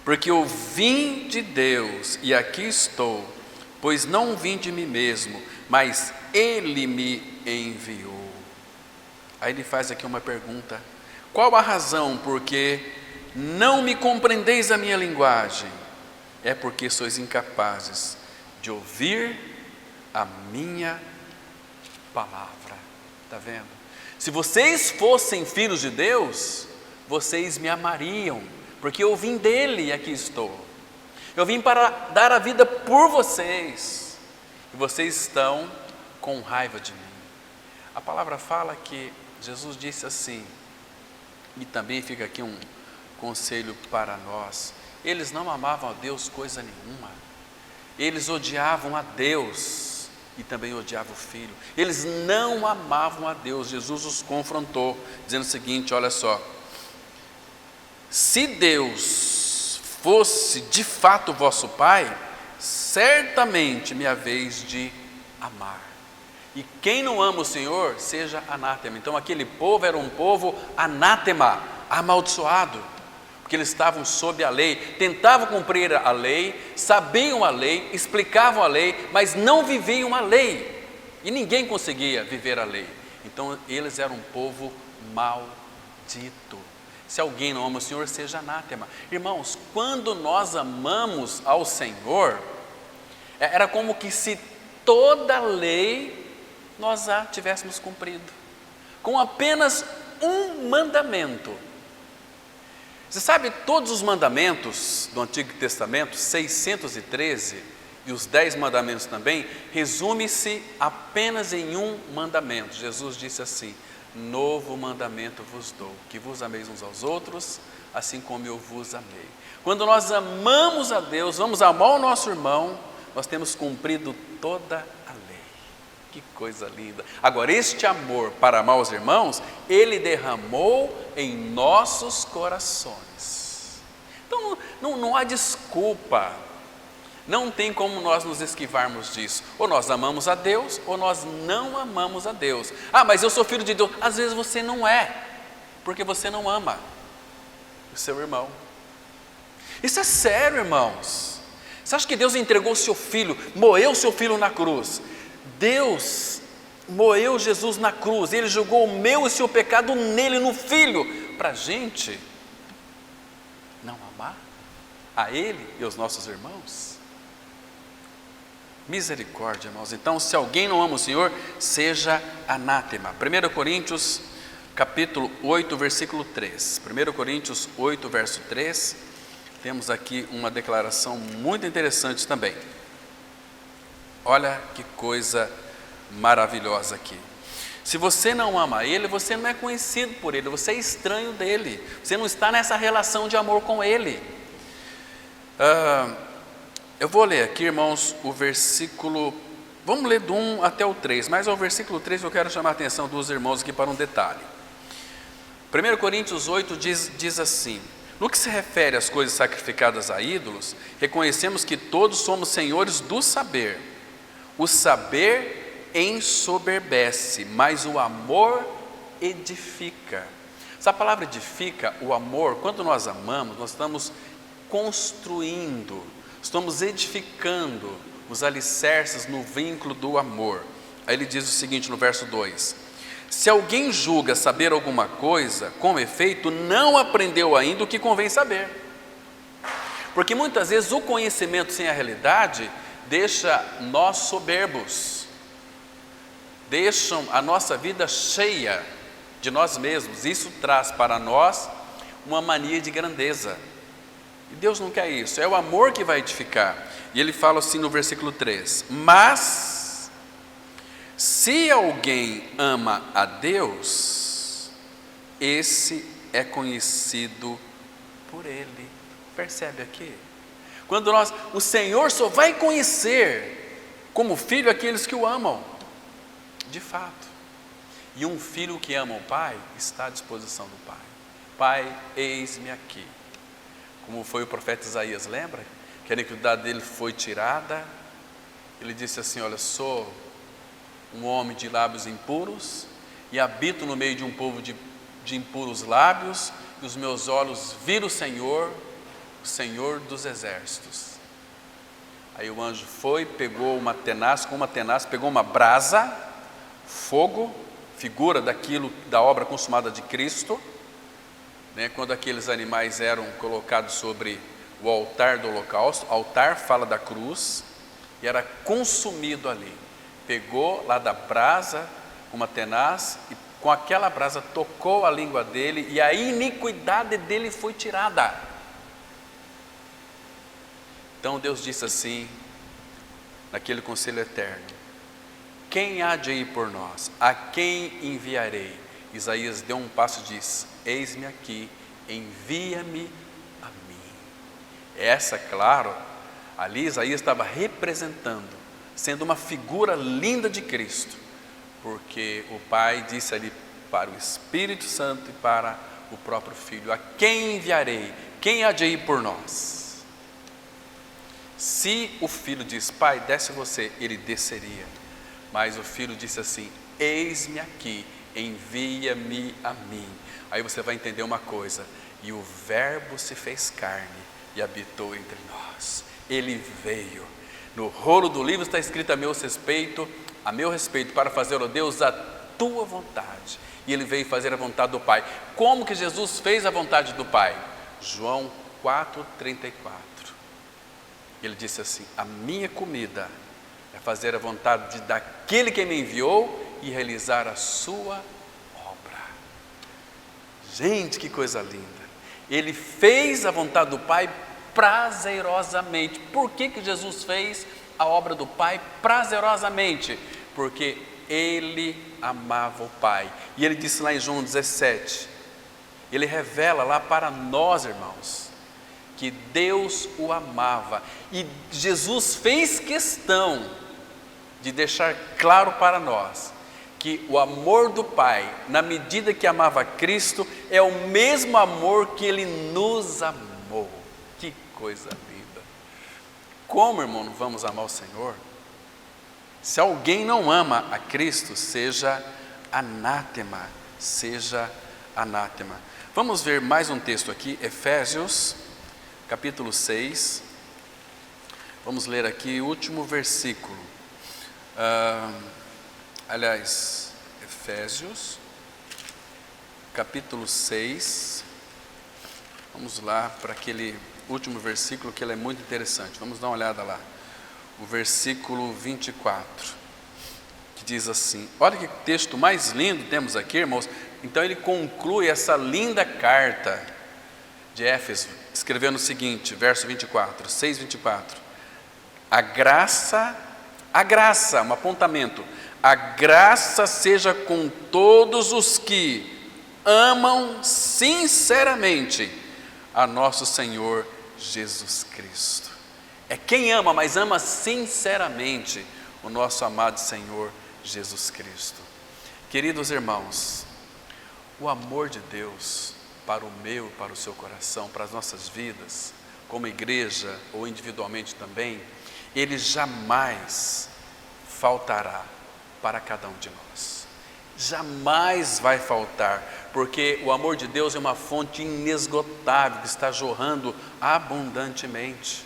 porque eu vim de Deus e aqui estou, pois não vim de mim mesmo, mas Ele me enviou. Aí ele faz aqui uma pergunta: qual a razão porque não me compreendeis a minha linguagem? É porque sois incapazes de ouvir a minha palavra. Está vendo? Se vocês fossem filhos de Deus, vocês me amariam, porque eu vim dele e aqui estou. Eu vim para dar a vida por vocês, e vocês estão com raiva de mim. A palavra fala que Jesus disse assim, e também fica aqui um conselho para nós: eles não amavam a Deus coisa nenhuma, eles odiavam a Deus e também odiavam o Filho. Eles não amavam a Deus. Jesus os confrontou, dizendo o seguinte, olha só: se Deus fosse de fato vosso Pai, certamente me haveis de amar. E quem não ama o Senhor, seja anátema. Então aquele povo era um povo anátema, amaldiçoado, porque eles estavam sob a lei, tentavam cumprir a lei, sabiam a lei, explicavam a lei, mas não viviam a lei, e ninguém conseguia viver a lei. Então eles eram um povo maldito. Se alguém não ama o Senhor, seja anátema. Irmãos, quando nós amamos ao Senhor, era como que se toda a lei nós a tivéssemos cumprido, com apenas um mandamento. Você sabe, todos os mandamentos do Antigo Testamento, 613, e os 10 mandamentos também, resume-se apenas em um mandamento. Jesus disse assim: novo mandamento vos dou, que vos ameis uns aos outros, assim como eu vos amei. Quando nós amamos a Deus, vamos amar o nosso irmão, nós temos cumprido toda a lei. Que coisa linda! Agora, este amor para amar os irmãos, Ele derramou em nossos corações. Então não há desculpa, não tem como nós nos esquivarmos disso. Ou nós amamos a Deus, ou nós não amamos a Deus. Ah, mas eu sou filho de Deus. Às vezes você não é, porque você não ama o seu irmão. Isso é sério, irmãos. Você acha que Deus entregou o seu filho, moeu o seu filho na cruz? Deus moeu Jesus na cruz, Ele jogou o meu e o seu pecado nele, no Filho, para a gente não amar a Ele e os nossos irmãos? Misericórdia, irmãos. Então, se alguém não ama o Senhor, seja anátema. 1 Coríntios capítulo 8, versículo 3. 1 Coríntios 8, verso 3, temos aqui uma declaração muito interessante também. Olha que coisa maravilhosa aqui. Se você não ama Ele, você não é conhecido por Ele, você é estranho dEle, você não está nessa relação de amor com Ele. Eu vou ler aqui, irmãos, o versículo, vamos ler do 1 até o 3, mas ao versículo 3 eu quero chamar a atenção dos irmãos aqui para um detalhe. 1 Coríntios 8 diz assim: No que se refere às coisas sacrificadas a ídolos, reconhecemos que todos somos senhores do saber. O saber ensoberbece, mas o amor edifica. Essa palavra edifica, o amor, quando nós amamos, nós estamos construindo, estamos edificando os alicerces no vínculo do amor. Aí ele diz o seguinte no verso 2: se alguém julga saber alguma coisa, com efeito, não aprendeu ainda o que convém saber. Porque muitas vezes o conhecimento sem a realidade deixa nós soberbos, deixam a nossa vida cheia de nós mesmos. Isso traz para nós uma mania de grandeza. E Deus não quer isso, é o amor que vai edificar. E ele fala assim no versículo 3: mas se alguém ama a Deus, esse é conhecido por Ele. Percebe aqui? Quando o Senhor só vai conhecer como filho aqueles que o amam, de fato. E um filho que ama o pai está à disposição do pai. Pai, eis-me aqui. Como foi o profeta Isaías, lembra? Que a iniquidade dele foi tirada. Ele disse assim: olha, sou um homem de lábios impuros e habito no meio de um povo de impuros lábios, e os meus olhos viram o Senhor dos exércitos. Aí o anjo foi, pegou uma tenaz, com uma tenaz pegou uma brasa, fogo, figura da obra consumada de Cristo, né? Quando aqueles animais eram colocados sobre o altar do holocausto, altar fala da cruz, e era consumido ali. Pegou lá da brasa uma tenaz e com aquela brasa tocou a língua dele, e a iniquidade dele foi tirada. Então Deus disse assim, naquele conselho eterno: quem há de ir por nós? A quem enviarei? Isaías deu um passo e disse: eis-me aqui, envia-me a mim. Essa, claro, ali Isaías estava representando, sendo uma figura linda de Cristo, porque o Pai disse ali para o Espírito Santo e para o próprio Filho: a quem enviarei? Quem há de ir por nós? Se o filho diz: pai, desce você, ele desceria. Mas o filho disse assim: eis-me aqui, envia-me a mim. Aí você vai entender uma coisa: e o verbo se fez carne e habitou entre nós. Ele veio. No rolo do livro está escrito a meu respeito, para fazer, ó Deus, a tua vontade. E ele veio fazer a vontade do Pai. Como que Jesus fez a vontade do Pai? João 4,34. Ele disse assim: a minha comida é fazer a vontade daquele que me enviou e realizar a sua obra. Gente, que coisa linda! Ele fez a vontade do Pai prazerosamente. Por que Jesus fez a obra do Pai prazerosamente? Porque ele amava o Pai. E ele disse lá em João 17, ele revela lá para nós, irmãos, que Deus o amava, e Jesus fez questão de deixar claro para nós que o amor do Pai, na medida que amava Cristo, é o mesmo amor que Ele nos amou. Que coisa linda! Como, irmão, não vamos amar o Senhor? Se alguém não ama a Cristo, seja anátema, seja anátema. Vamos ver mais um texto aqui, Efésios capítulo 6, vamos ler aqui o último versículo, Efésios, capítulo 6, vamos lá para aquele último versículo que ele é muito interessante, vamos dar uma olhada lá, o versículo 24, que diz assim, olha que texto mais lindo temos aqui, irmãos. Então ele conclui essa linda carta de Éfeso, escrevendo o seguinte, verso 24, 6:24, a graça, um apontamento, a graça seja com todos os que amam sinceramente a nosso Senhor Jesus Cristo. É quem ama, mas ama sinceramente o nosso amado Senhor Jesus Cristo. Queridos irmãos, o amor de Deus para o meu, para o seu coração, para as nossas vidas, como igreja ou individualmente também, ele jamais faltará para cada um de nós. Jamais vai faltar, porque o amor de Deus é uma fonte inesgotável que está jorrando abundantemente.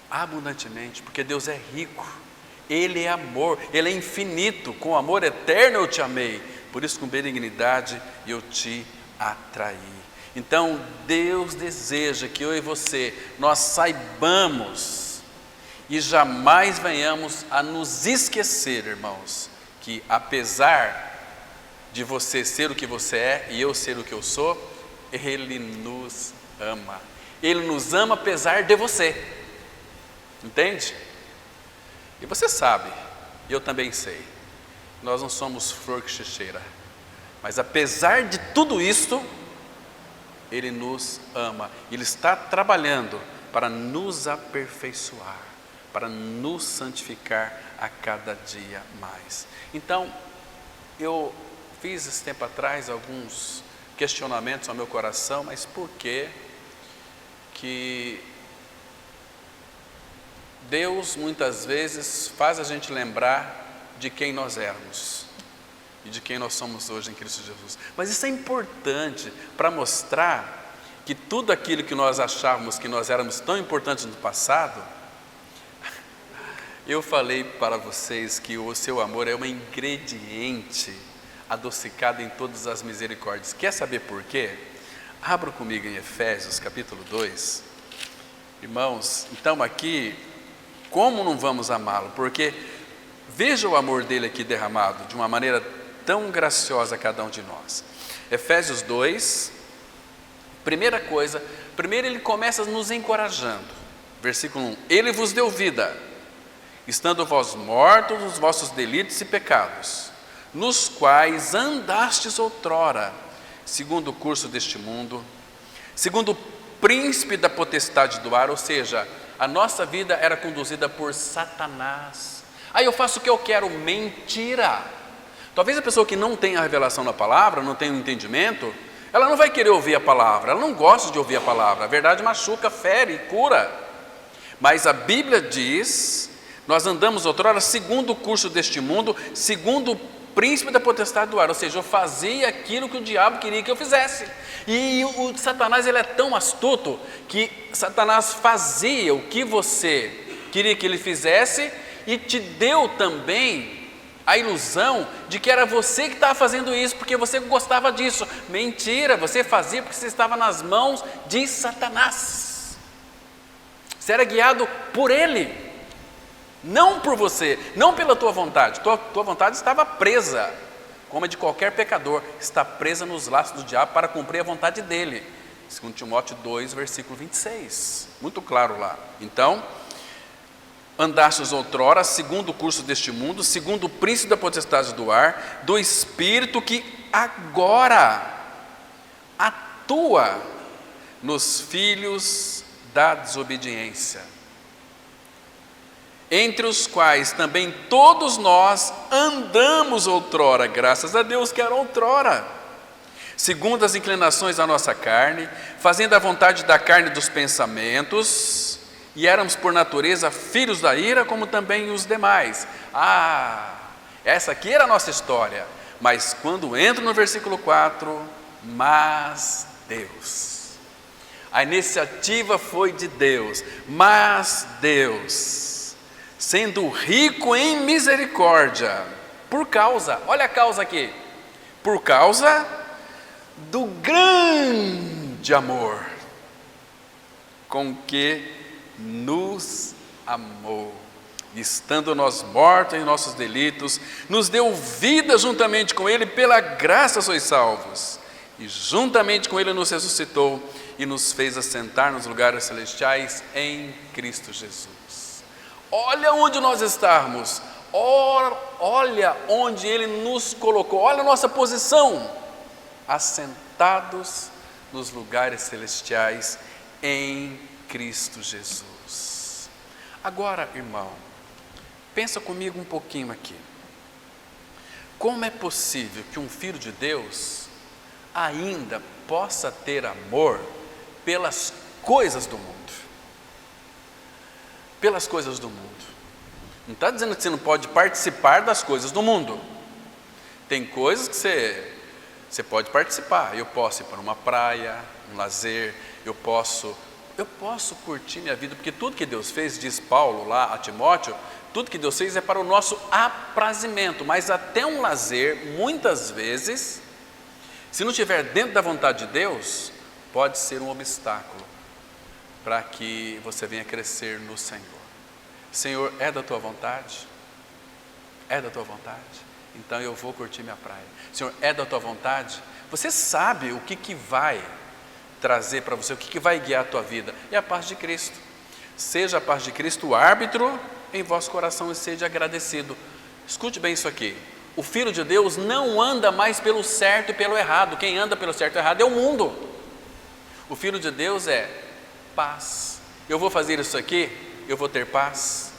Abundantemente, porque Deus é rico, Ele é amor, Ele é infinito, com amor eterno eu te amei, por isso com benignidade eu te atraí. Então Deus deseja que eu e você, nós saibamos e jamais venhamos a nos esquecer, irmãos, que apesar de você ser o que você é e eu ser o que eu sou, Ele nos ama. Ele nos ama apesar de você. Entende? E você sabe, e eu também sei, nós não somos flor que se cheira, mas apesar de tudo isso, Ele nos ama. Ele está trabalhando para nos aperfeiçoar, para nos santificar a cada dia mais. Então, eu fiz esse tempo atrás alguns questionamentos ao meu coração, mas por que Deus muitas vezes faz a gente lembrar de quem nós éramos e de quem nós somos hoje em Cristo Jesus. Mas isso é importante para mostrar que tudo aquilo que nós achávamos que nós éramos tão importantes no passado, eu falei para vocês que o seu amor é um ingrediente adocicado em todas as misericórdias. Quer saber por quê? Abra comigo em Efésios capítulo 2. Irmãos, então aqui, como não vamos amá-lo? Porque veja o amor dele aqui derramado de uma maneira tão graciosa a cada um de nós. Efésios 2, primeira coisa, primeiro ele começa nos encorajando. Versículo 1, Ele vos deu vida, estando vós mortos nos vossos delitos e pecados, nos quais andastes outrora, segundo o curso deste mundo, segundo o príncipe da potestade do ar, ou seja, a nossa vida era conduzida por Satanás. Aí eu faço o que eu quero, mentira. Talvez a pessoa que não tenha a revelação da palavra, não tenha o entendimento, ela não vai querer ouvir a palavra, ela não gosta de ouvir a palavra. A verdade machuca, fere, cura. Mas a Bíblia diz, nós andamos outrora segundo o curso deste mundo, segundo o príncipe da potestade do ar, ou seja, eu fazia aquilo que o diabo queria que eu fizesse. E o Satanás, ele é tão astuto que Satanás fazia o que você queria que ele fizesse e te deu também a ilusão de que era você que estava fazendo isso porque você gostava disso. Mentira, você fazia porque você estava nas mãos de Satanás. Você era guiado por ele, não por você, não pela tua vontade. Tua vontade estava presa, como a de qualquer pecador, está presa nos laços do diabo para cumprir a vontade dele. 2 Timóteo 2, versículo 26, muito claro lá. Então, andastes outrora, segundo o curso deste mundo, segundo o príncipe da potestade do ar, do espírito que agora atua nos filhos da desobediência, entre os quais também todos nós andamos outrora, graças a Deus que era outrora, segundo as inclinações da nossa carne, fazendo a vontade da carne e dos pensamentos, e éramos por natureza filhos da ira, como também os demais. Essa aqui era a nossa história, mas quando entro no versículo 4, mas Deus, a iniciativa foi de Deus, mas Deus, sendo rico em misericórdia, por causa, olha a causa aqui, por causa do grande amor com que nos amou, estando nós mortos em nossos delitos, nos deu vida juntamente com Ele, pela graça sois salvos, e juntamente com Ele nos ressuscitou e nos fez assentar nos lugares celestiais em Cristo Jesus. Olha onde nós estamos, olha onde Ele nos colocou, olha a nossa posição, assentados nos lugares celestiais em Cristo Jesus. Agora, irmão, pensa comigo um pouquinho aqui. Como é possível que um filho de Deus ainda possa ter amor pelas coisas do mundo. Pelas coisas do mundo. Não está dizendo que você não pode participar das coisas do mundo. Tem coisas que você pode participar. Eu posso ir para uma praia, um lazer, eu posso curtir minha vida, porque tudo que Deus fez, diz Paulo lá a Timóteo, tudo que Deus fez é para o nosso aprazimento, mas até um lazer, muitas vezes, se não estiver dentro da vontade de Deus, pode ser um obstáculo para que você venha crescer no Senhor. Senhor, é da tua vontade? É da tua vontade? Então eu vou curtir minha praia. Senhor, é da tua vontade? Você sabe o que vai trazer para você, o que vai guiar a tua vida? É a paz de Cristo. Seja a paz de Cristo o árbitro em vosso coração e seja agradecido. Escute bem isso aqui. O Filho de Deus não anda mais pelo certo e pelo errado. Quem anda pelo certo e errado é o mundo. O Filho de Deus é paz. Eu vou fazer isso aqui, eu vou ter paz.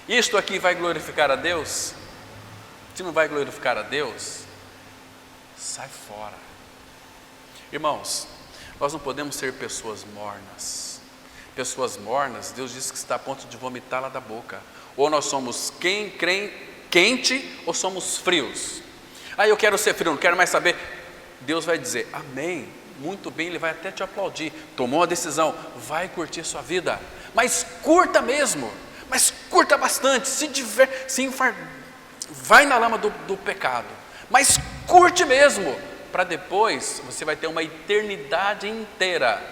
Isto aqui vai glorificar a Deus? Se não vai glorificar a Deus, sai fora. Irmãos, nós não podemos ser pessoas mornas. Pessoas mornas, Deus diz que está a ponto de vomitá-la da boca. Ou nós somos quente ou somos frios. Eu quero ser frio, não quero mais saber. Deus vai dizer, amém, muito bem, Ele vai até te aplaudir. Tomou a decisão, vai curtir sua vida. Mas curta mesmo, mas curta bastante, vai na lama do pecado. Mas curte mesmo, para depois você vai ter uma eternidade inteira,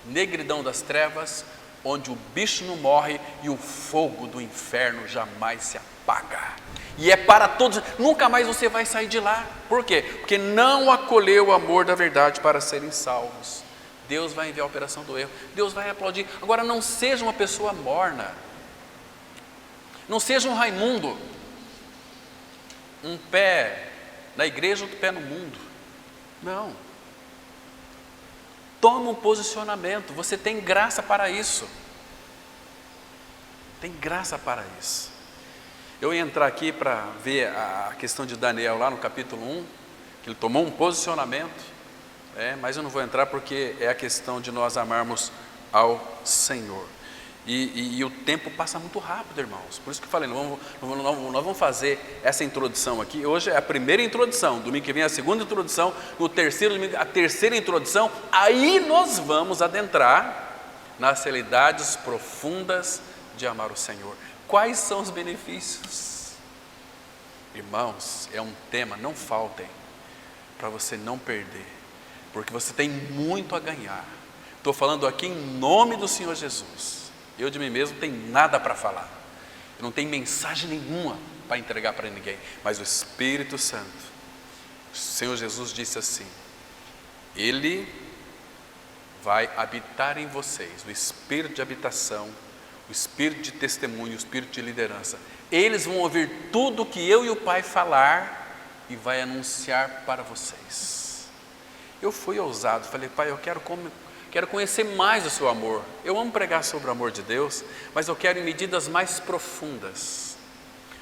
negridão das trevas, onde o bicho não morre e o fogo do inferno jamais se apaga. E é para todos, nunca mais você vai sair de lá. Por quê? Porque não acolheu o amor da verdade para serem salvos. Deus vai enviar a operação do erro, Deus vai aplaudir. Agora, não seja uma pessoa morna, não seja um Raimundo, um pé na igreja, outro pé no mundo. Não. Toma um posicionamento, você tem graça para isso. Tem graça para isso. Eu ia entrar aqui para ver a questão de Daniel lá no capítulo 1, que ele tomou um posicionamento, mas eu não vou entrar porque é a questão de nós amarmos ao Senhor. E o tempo passa muito rápido, irmãos. Por isso que eu falei, nós vamos fazer essa introdução aqui. Hoje é a primeira introdução, domingo que vem é a segunda introdução, no terceiro domingo a terceira introdução. Aí nós vamos adentrar nas realidades profundas de amar o Senhor. Quais são os benefícios? Irmãos, é um tema, não faltem, para você não perder, porque você tem muito a ganhar. Estou falando aqui em nome do Senhor Jesus. Eu de mim mesmo não tenho nada para falar, eu não tenho mensagem nenhuma para entregar para ninguém, mas o Espírito Santo, o Senhor Jesus disse assim, Ele vai habitar em vocês, o Espírito de habitação, o Espírito de testemunho, o Espírito de liderança. Eles vão ouvir tudo que eu e o Pai falar e vai anunciar para vocês. Eu fui ousado, falei, Pai, eu quero conhecer mais o seu amor. Eu amo pregar sobre o amor de Deus, mas eu quero em medidas mais profundas.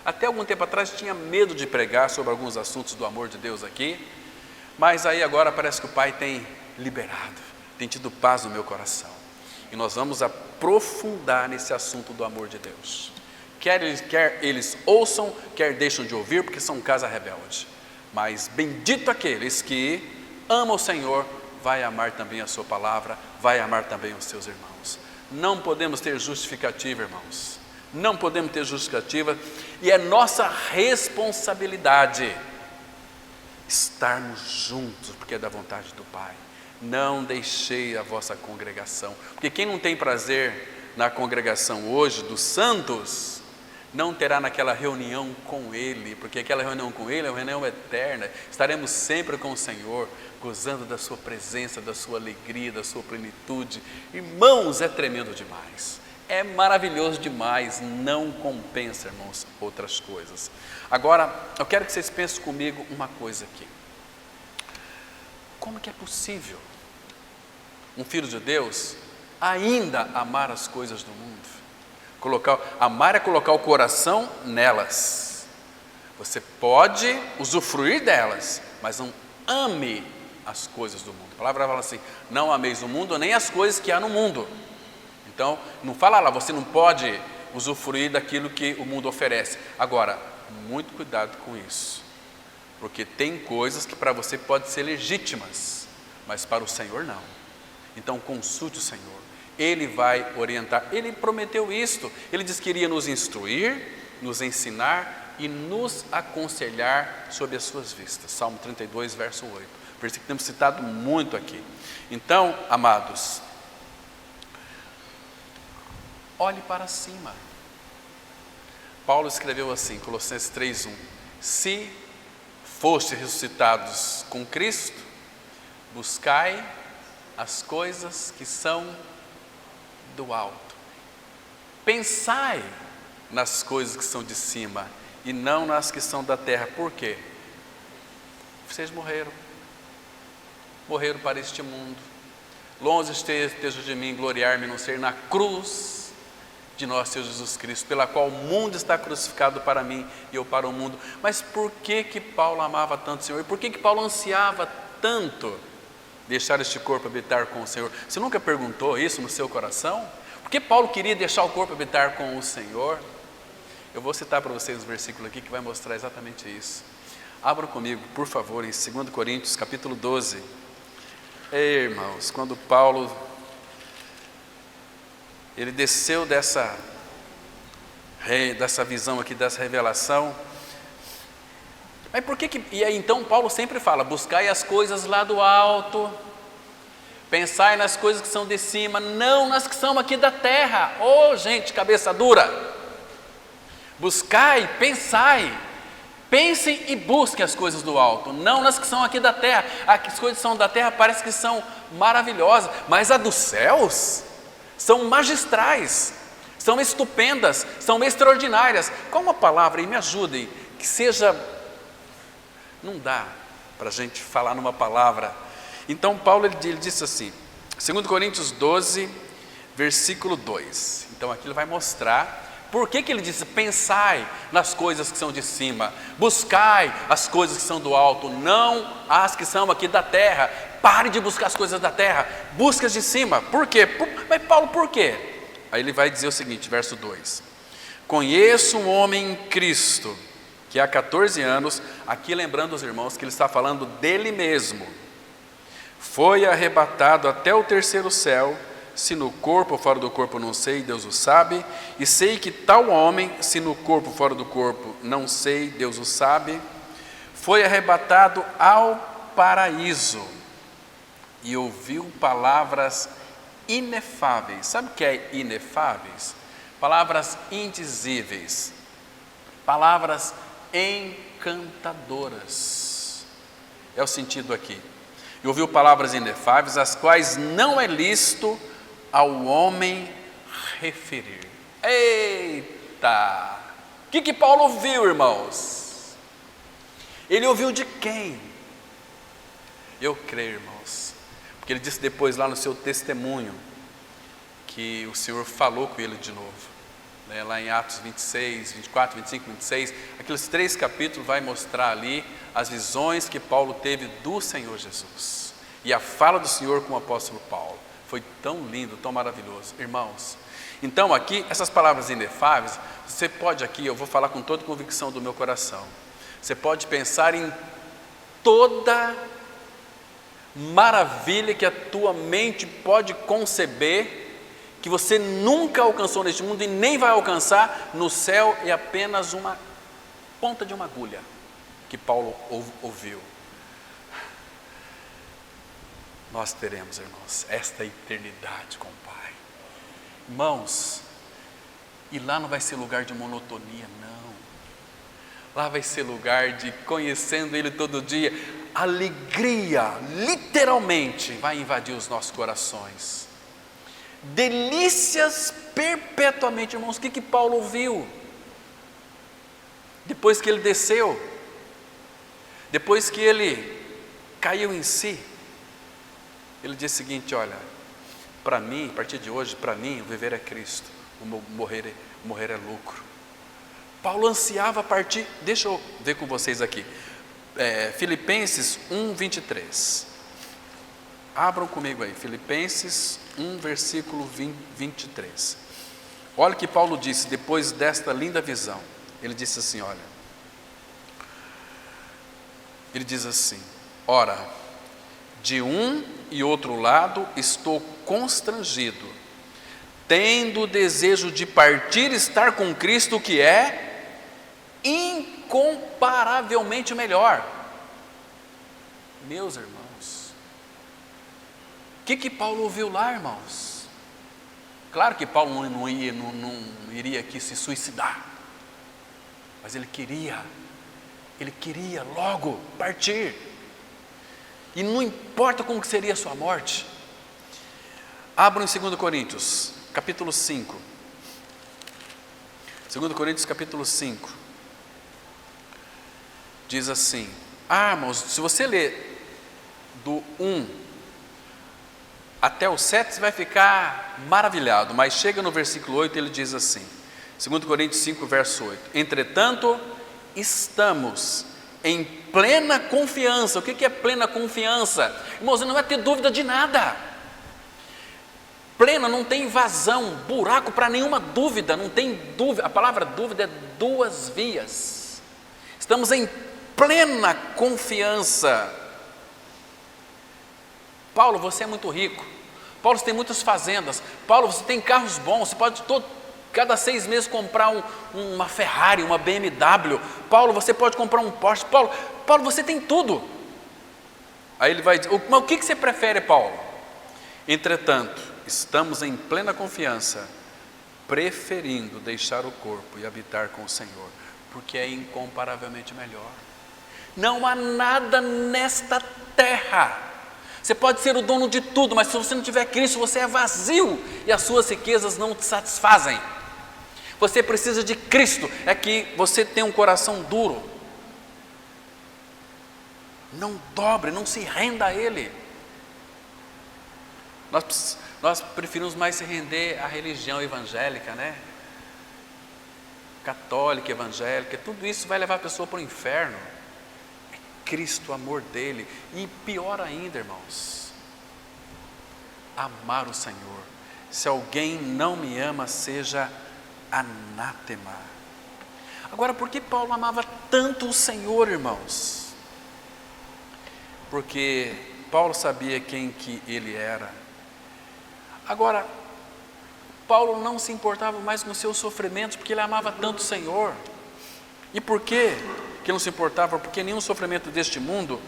Até algum tempo atrás tinha medo de pregar sobre alguns assuntos do amor de Deus aqui, mas aí agora parece que o Pai tem liberado, tem tido paz no meu coração. E nós vamos aprofundar nesse assunto do amor de Deus. Quer eles ouçam, quer deixam de ouvir, porque são casa rebelde. Mas bendito aqueles que amam o Senhor, vai amar também a sua palavra, vai amar também os seus irmãos. Não podemos ter justificativa, irmãos. Não podemos ter justificativa. E é nossa responsabilidade estarmos juntos, porque é da vontade do Pai. Não deixei a vossa congregação, porque quem não tem prazer na congregação hoje dos santos, não terá naquela reunião com Ele, porque aquela reunião com Ele é uma reunião eterna. Estaremos sempre com o Senhor, gozando da sua presença, da sua alegria, da sua plenitude. Irmãos, é tremendo demais, é maravilhoso demais, não compensa, irmãos, outras coisas. Agora, eu quero que vocês pensem comigo uma coisa aqui. Como que é possível um filho de Deus ainda amar as coisas do mundo? Amar é colocar o coração nelas. Você pode usufruir delas, mas ame as coisas do mundo. A palavra fala assim: não ameis o mundo, nem as coisas que há no mundo. Então, não fala lá, você não pode usufruir daquilo que o mundo oferece. Agora, muito cuidado com isso, porque tem coisas que para você podem ser legítimas, mas para o Senhor não. Então consulte o Senhor, Ele vai orientar. Ele prometeu isto, Ele disse que iria nos instruir, nos ensinar e nos aconselhar sobre as suas vistas. Salmo 32, verso 8, versículo que temos citado muito aqui. Então, amados, olhe para cima. Paulo escreveu assim, Colossenses 3:1: se fostes ressuscitados com Cristo, buscai as coisas que são do alto. Pensai nas coisas que são de cima e não nas que são da terra. Por quê? Vocês morreram para este mundo. Longe esteja de mim gloriar-me, não ser na cruz de nosso Senhor Jesus Cristo, pela qual o mundo está crucificado para mim e eu para o mundo. Mas por que Paulo amava tanto o Senhor? E por que Paulo ansiava tanto deixar este corpo habitar com o Senhor? Você nunca perguntou isso no seu coração? Por que Paulo queria deixar o corpo habitar com o Senhor? Eu vou citar para vocês um versículo aqui que vai mostrar exatamente isso. Abra comigo, por favor, em 2 Coríntios, capítulo 12. Ei, irmãos, quando Paulo ele desceu dessa visão aqui, dessa revelação. Mas por que e aí então Paulo sempre fala: buscai as coisas lá do alto, pensai nas coisas que são de cima, não nas que são aqui da terra. Gente, cabeça dura. Buscai, pensai, pensem e busquem as coisas do alto, não nas que são aqui da terra. As coisas que são da terra parece que são maravilhosas, mas as dos céus são magistrais, são estupendas, são extraordinárias. Qual uma palavra aí, me ajudem, que seja, não dá para a gente falar numa palavra. Então Paulo ele disse assim, 2 Coríntios 12, versículo 2. Então aqui ele vai mostrar por que ele disse: pensai nas coisas que são de cima, buscai as coisas que são do alto, não as que são aqui da terra. Pare de buscar as coisas da terra, busque as de cima. Por quê? Mas Paulo, por quê? Aí ele vai dizer o seguinte, verso 2: conheço um homem em Cristo, que há 14 anos, aqui lembrando os irmãos que ele está falando dele mesmo, foi arrebatado até o terceiro céu. Se no corpo ou fora do corpo não sei, Deus o sabe. E sei que tal homem, se no corpo ou fora do corpo não sei, Deus o sabe, foi arrebatado ao paraíso e ouviu palavras inefáveis. Sabe o que é inefáveis? Palavras indizíveis, palavras encantadoras. É o sentido aqui. E ouviu palavras inefáveis, as quais não é lícito ao homem referir. Eita! O que Paulo ouviu, irmãos? Ele ouviu de quem? Eu creio, irmãos, porque ele disse depois lá no seu testemunho que o Senhor falou com ele de novo, né? Lá em Atos 26, 24, 25, 26, aqueles 3 capítulos vai mostrar ali as visões que Paulo teve do Senhor Jesus e a fala do Senhor com o apóstolo Paulo. Foi tão lindo, tão maravilhoso, irmãos. Então aqui, essas palavras inefáveis, você pode aqui, eu vou falar com toda convicção do meu coração, você pode pensar em toda maravilha que a tua mente pode conceber, que você nunca alcançou neste mundo e nem vai alcançar. No céu é apenas uma ponta de uma agulha que Paulo ouviu. Nós teremos, irmãos, esta eternidade com o Pai. Irmãos, e lá não vai ser lugar de monotonia, não. Lá vai ser lugar de, conhecendo Ele todo dia, alegria, literalmente, vai invadir os nossos corações. Delícias perpetuamente, irmãos. O que Paulo ouviu? Depois que ele desceu, depois que ele caiu em si, ele disse o seguinte: olha, para mim, a partir de hoje, para mim, o viver é Cristo, o morrer é lucro. Paulo ansiava partir, deixa eu ver com vocês aqui, Filipenses 1, 23. Abram comigo aí, Filipenses 1, versículo 23. Olha o que Paulo disse depois desta linda visão. Ele disse assim, olha. Ele diz assim: ora, de um e outro lado estou constrangido, tendo o desejo de partir e estar com Cristo, que é incomparavelmente melhor. Meus irmãos, o que Paulo ouviu lá, irmãos? Claro que Paulo não iria aqui se suicidar, mas ele queria logo partir, e não importa como que seria a sua morte. Abram em 2 Coríntios, capítulo 5. 2 Coríntios, capítulo 5. Diz assim, irmãos, se você ler do 1 até o 7, você vai ficar maravilhado, mas chega no versículo 8, ele diz assim, 2 Coríntios 5, verso 8, entretanto, estamos em plena confiança. O que é plena confiança? Irmãos, você não vai ter dúvida de nada. Plena não tem vazão, buraco para nenhuma dúvida, não tem dúvida. A palavra dúvida é duas vias. Estamos em plena confiança. Paulo, você é muito rico. Paulo, você tem muitas fazendas. Paulo, você tem carros bons. Você pode cada 6 meses comprar uma Ferrari, uma BMW. Paulo, você pode comprar um Porsche. Paulo, você tem tudo. Aí ele vai dizer, mas o que você prefere, Paulo? Entretanto, estamos em plena confiança, preferindo deixar o corpo e habitar com o Senhor, porque é incomparavelmente melhor. Não há nada nesta terra. Você pode ser o dono de tudo, mas se você não tiver Cristo, você é vazio e as suas riquezas não te satisfazem. Você precisa de Cristo. É que você tem um coração duro. Não dobre, não se renda a Ele. Nós preferimos mais se render à religião evangélica, né? Católica, evangélica, tudo isso vai levar a pessoa para o inferno. Cristo, o amor dele, e pior ainda, irmãos, amar o Senhor. Se alguém não me ama, seja anátema. Agora, por que Paulo amava tanto o Senhor, irmãos? Porque Paulo sabia quem que ele era. Agora, Paulo não se importava mais com os seus sofrimentos, porque ele amava tanto o Senhor. E por quê que não se importava? Porque nenhum sofrimento deste mundo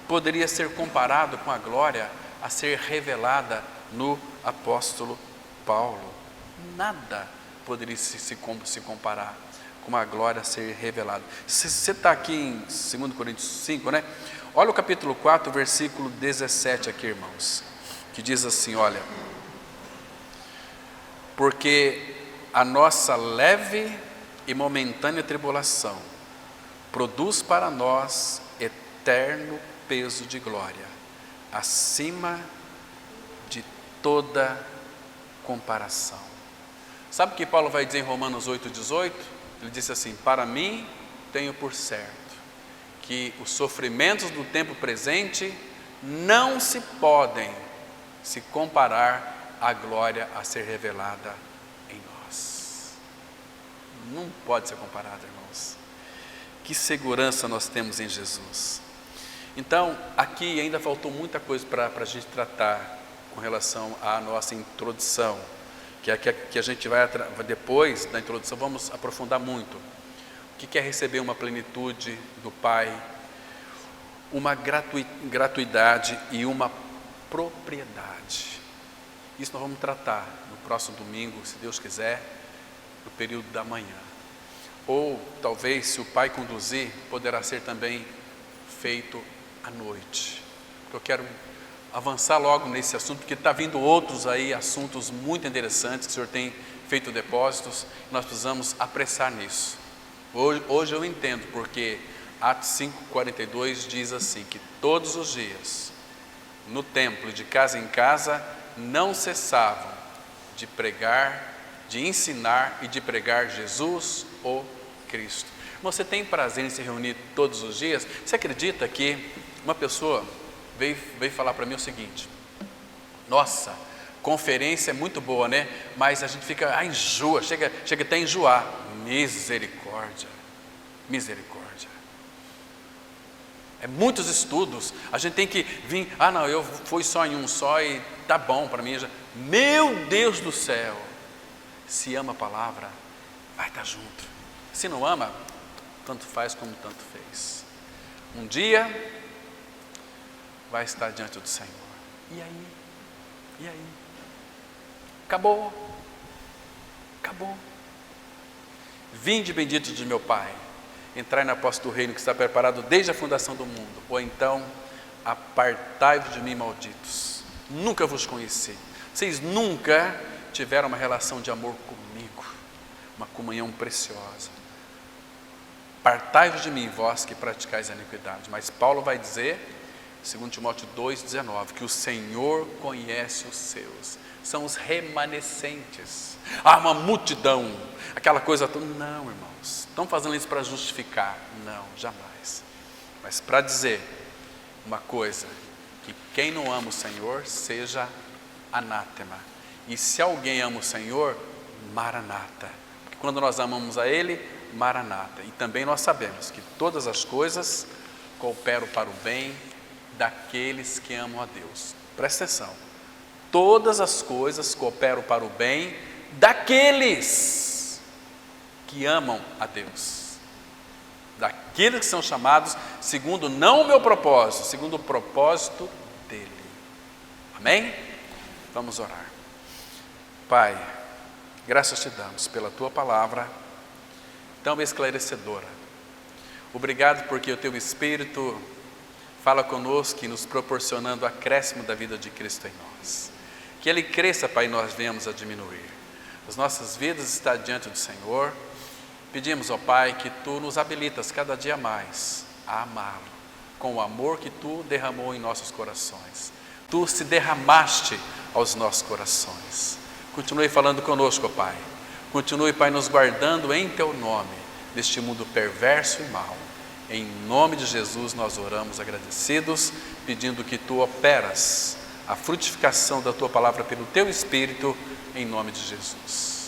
poderia ser comparado com a glória a ser revelada no apóstolo Paulo. Nada poderia se comparar com a glória a ser revelada. Você está aqui em 2 Coríntios 5, né? Olha o capítulo 4, versículo 17 aqui, irmãos, que diz assim, olha, porque a nossa leve e momentânea tribulação produz para nós eterno peso de glória, acima de toda comparação. Sabe o que Paulo vai dizer em Romanos 8,18? Ele disse assim, para mim tenho por certo que os sofrimentos do tempo presente não se podem se comparar à glória a ser revelada em nós. Não pode ser comparado, irmãos. Que segurança nós temos em Jesus. Então, aqui ainda faltou muita coisa para a gente tratar com relação à nossa introdução, que a gente vai, depois da introdução, vamos aprofundar muito. O que é receber uma plenitude do Pai, uma gratuidade e uma propriedade. Isso nós vamos tratar no próximo domingo, se Deus quiser, no período da manhã. Ou talvez, se o Pai conduzir, poderá ser também feito à noite. Eu quero avançar logo nesse assunto, porque está vindo outros aí, assuntos muito interessantes, que o Senhor tem feito depósitos, nós precisamos apressar nisso. Hoje eu entendo, porque Atos 5,42 diz assim, que todos os dias, no templo, de casa em casa, não cessavam de pregar, de ensinar e de pregar Jesus, o Cristo. Você tem prazer em se reunir todos os dias? Você acredita que uma pessoa veio falar para mim o seguinte: nossa, conferência é muito boa, né? Mas a gente fica, enjoa, chega até a enjoar. Misericórdia, misericórdia. É muitos estudos, a gente tem que vir, não, eu fui só em um só e tá bom para mim já. Meu Deus do céu, se ama a palavra, vai estar junto. Se não ama, tanto faz como tanto fez. Um dia vai estar diante do Senhor. E aí? E aí? Acabou. Acabou. Vinde benditos de meu Pai, entrai na posse do reino que está preparado desde a fundação do mundo. Ou então, apartai-vos de mim, malditos. Nunca vos conheci. Vocês nunca tiveram uma relação de amor comigo, uma comunhão preciosa. Apartai-vos de mim, vós que praticais a iniquidade. Mas Paulo vai dizer, 2 Timóteo 2,19, que o Senhor conhece os seus, são os remanescentes. Uma multidão, aquela coisa toda. Não, irmãos, estão fazendo isso para justificar? Não, jamais. Mas para dizer uma coisa, que quem não ama o Senhor seja anátema. E se alguém ama o Senhor, maranata. Porque quando nós amamos a Ele, maranata. E também nós sabemos que todas as coisas cooperam para o bem daqueles que amam a Deus. Presta atenção. Todas as coisas cooperam para o bem daqueles que amam a Deus. Daqueles que são chamados segundo não o meu propósito, segundo o propósito dele. Amém? Vamos orar. Pai, graças te damos pela tua palavra tão esclarecedora. Obrigado porque o teu Espírito fala conosco e nos proporcionando o acréscimo da vida de Cristo em nós. Que Ele cresça, Pai, e nós venhamos a diminuir. As nossas vidas estão diante do Senhor. Pedimos, ó Pai, que Tu nos habilitas cada dia mais a amá-lo, com o amor que Tu derramou em nossos corações. Tu se derramaste aos nossos corações. Continue falando conosco, ó Pai. Continue, Pai, nos guardando em Teu nome, deste mundo perverso e mau. Em nome de Jesus nós oramos agradecidos, pedindo que Tu operas a frutificação da Tua palavra pelo Teu Espírito, em nome de Jesus.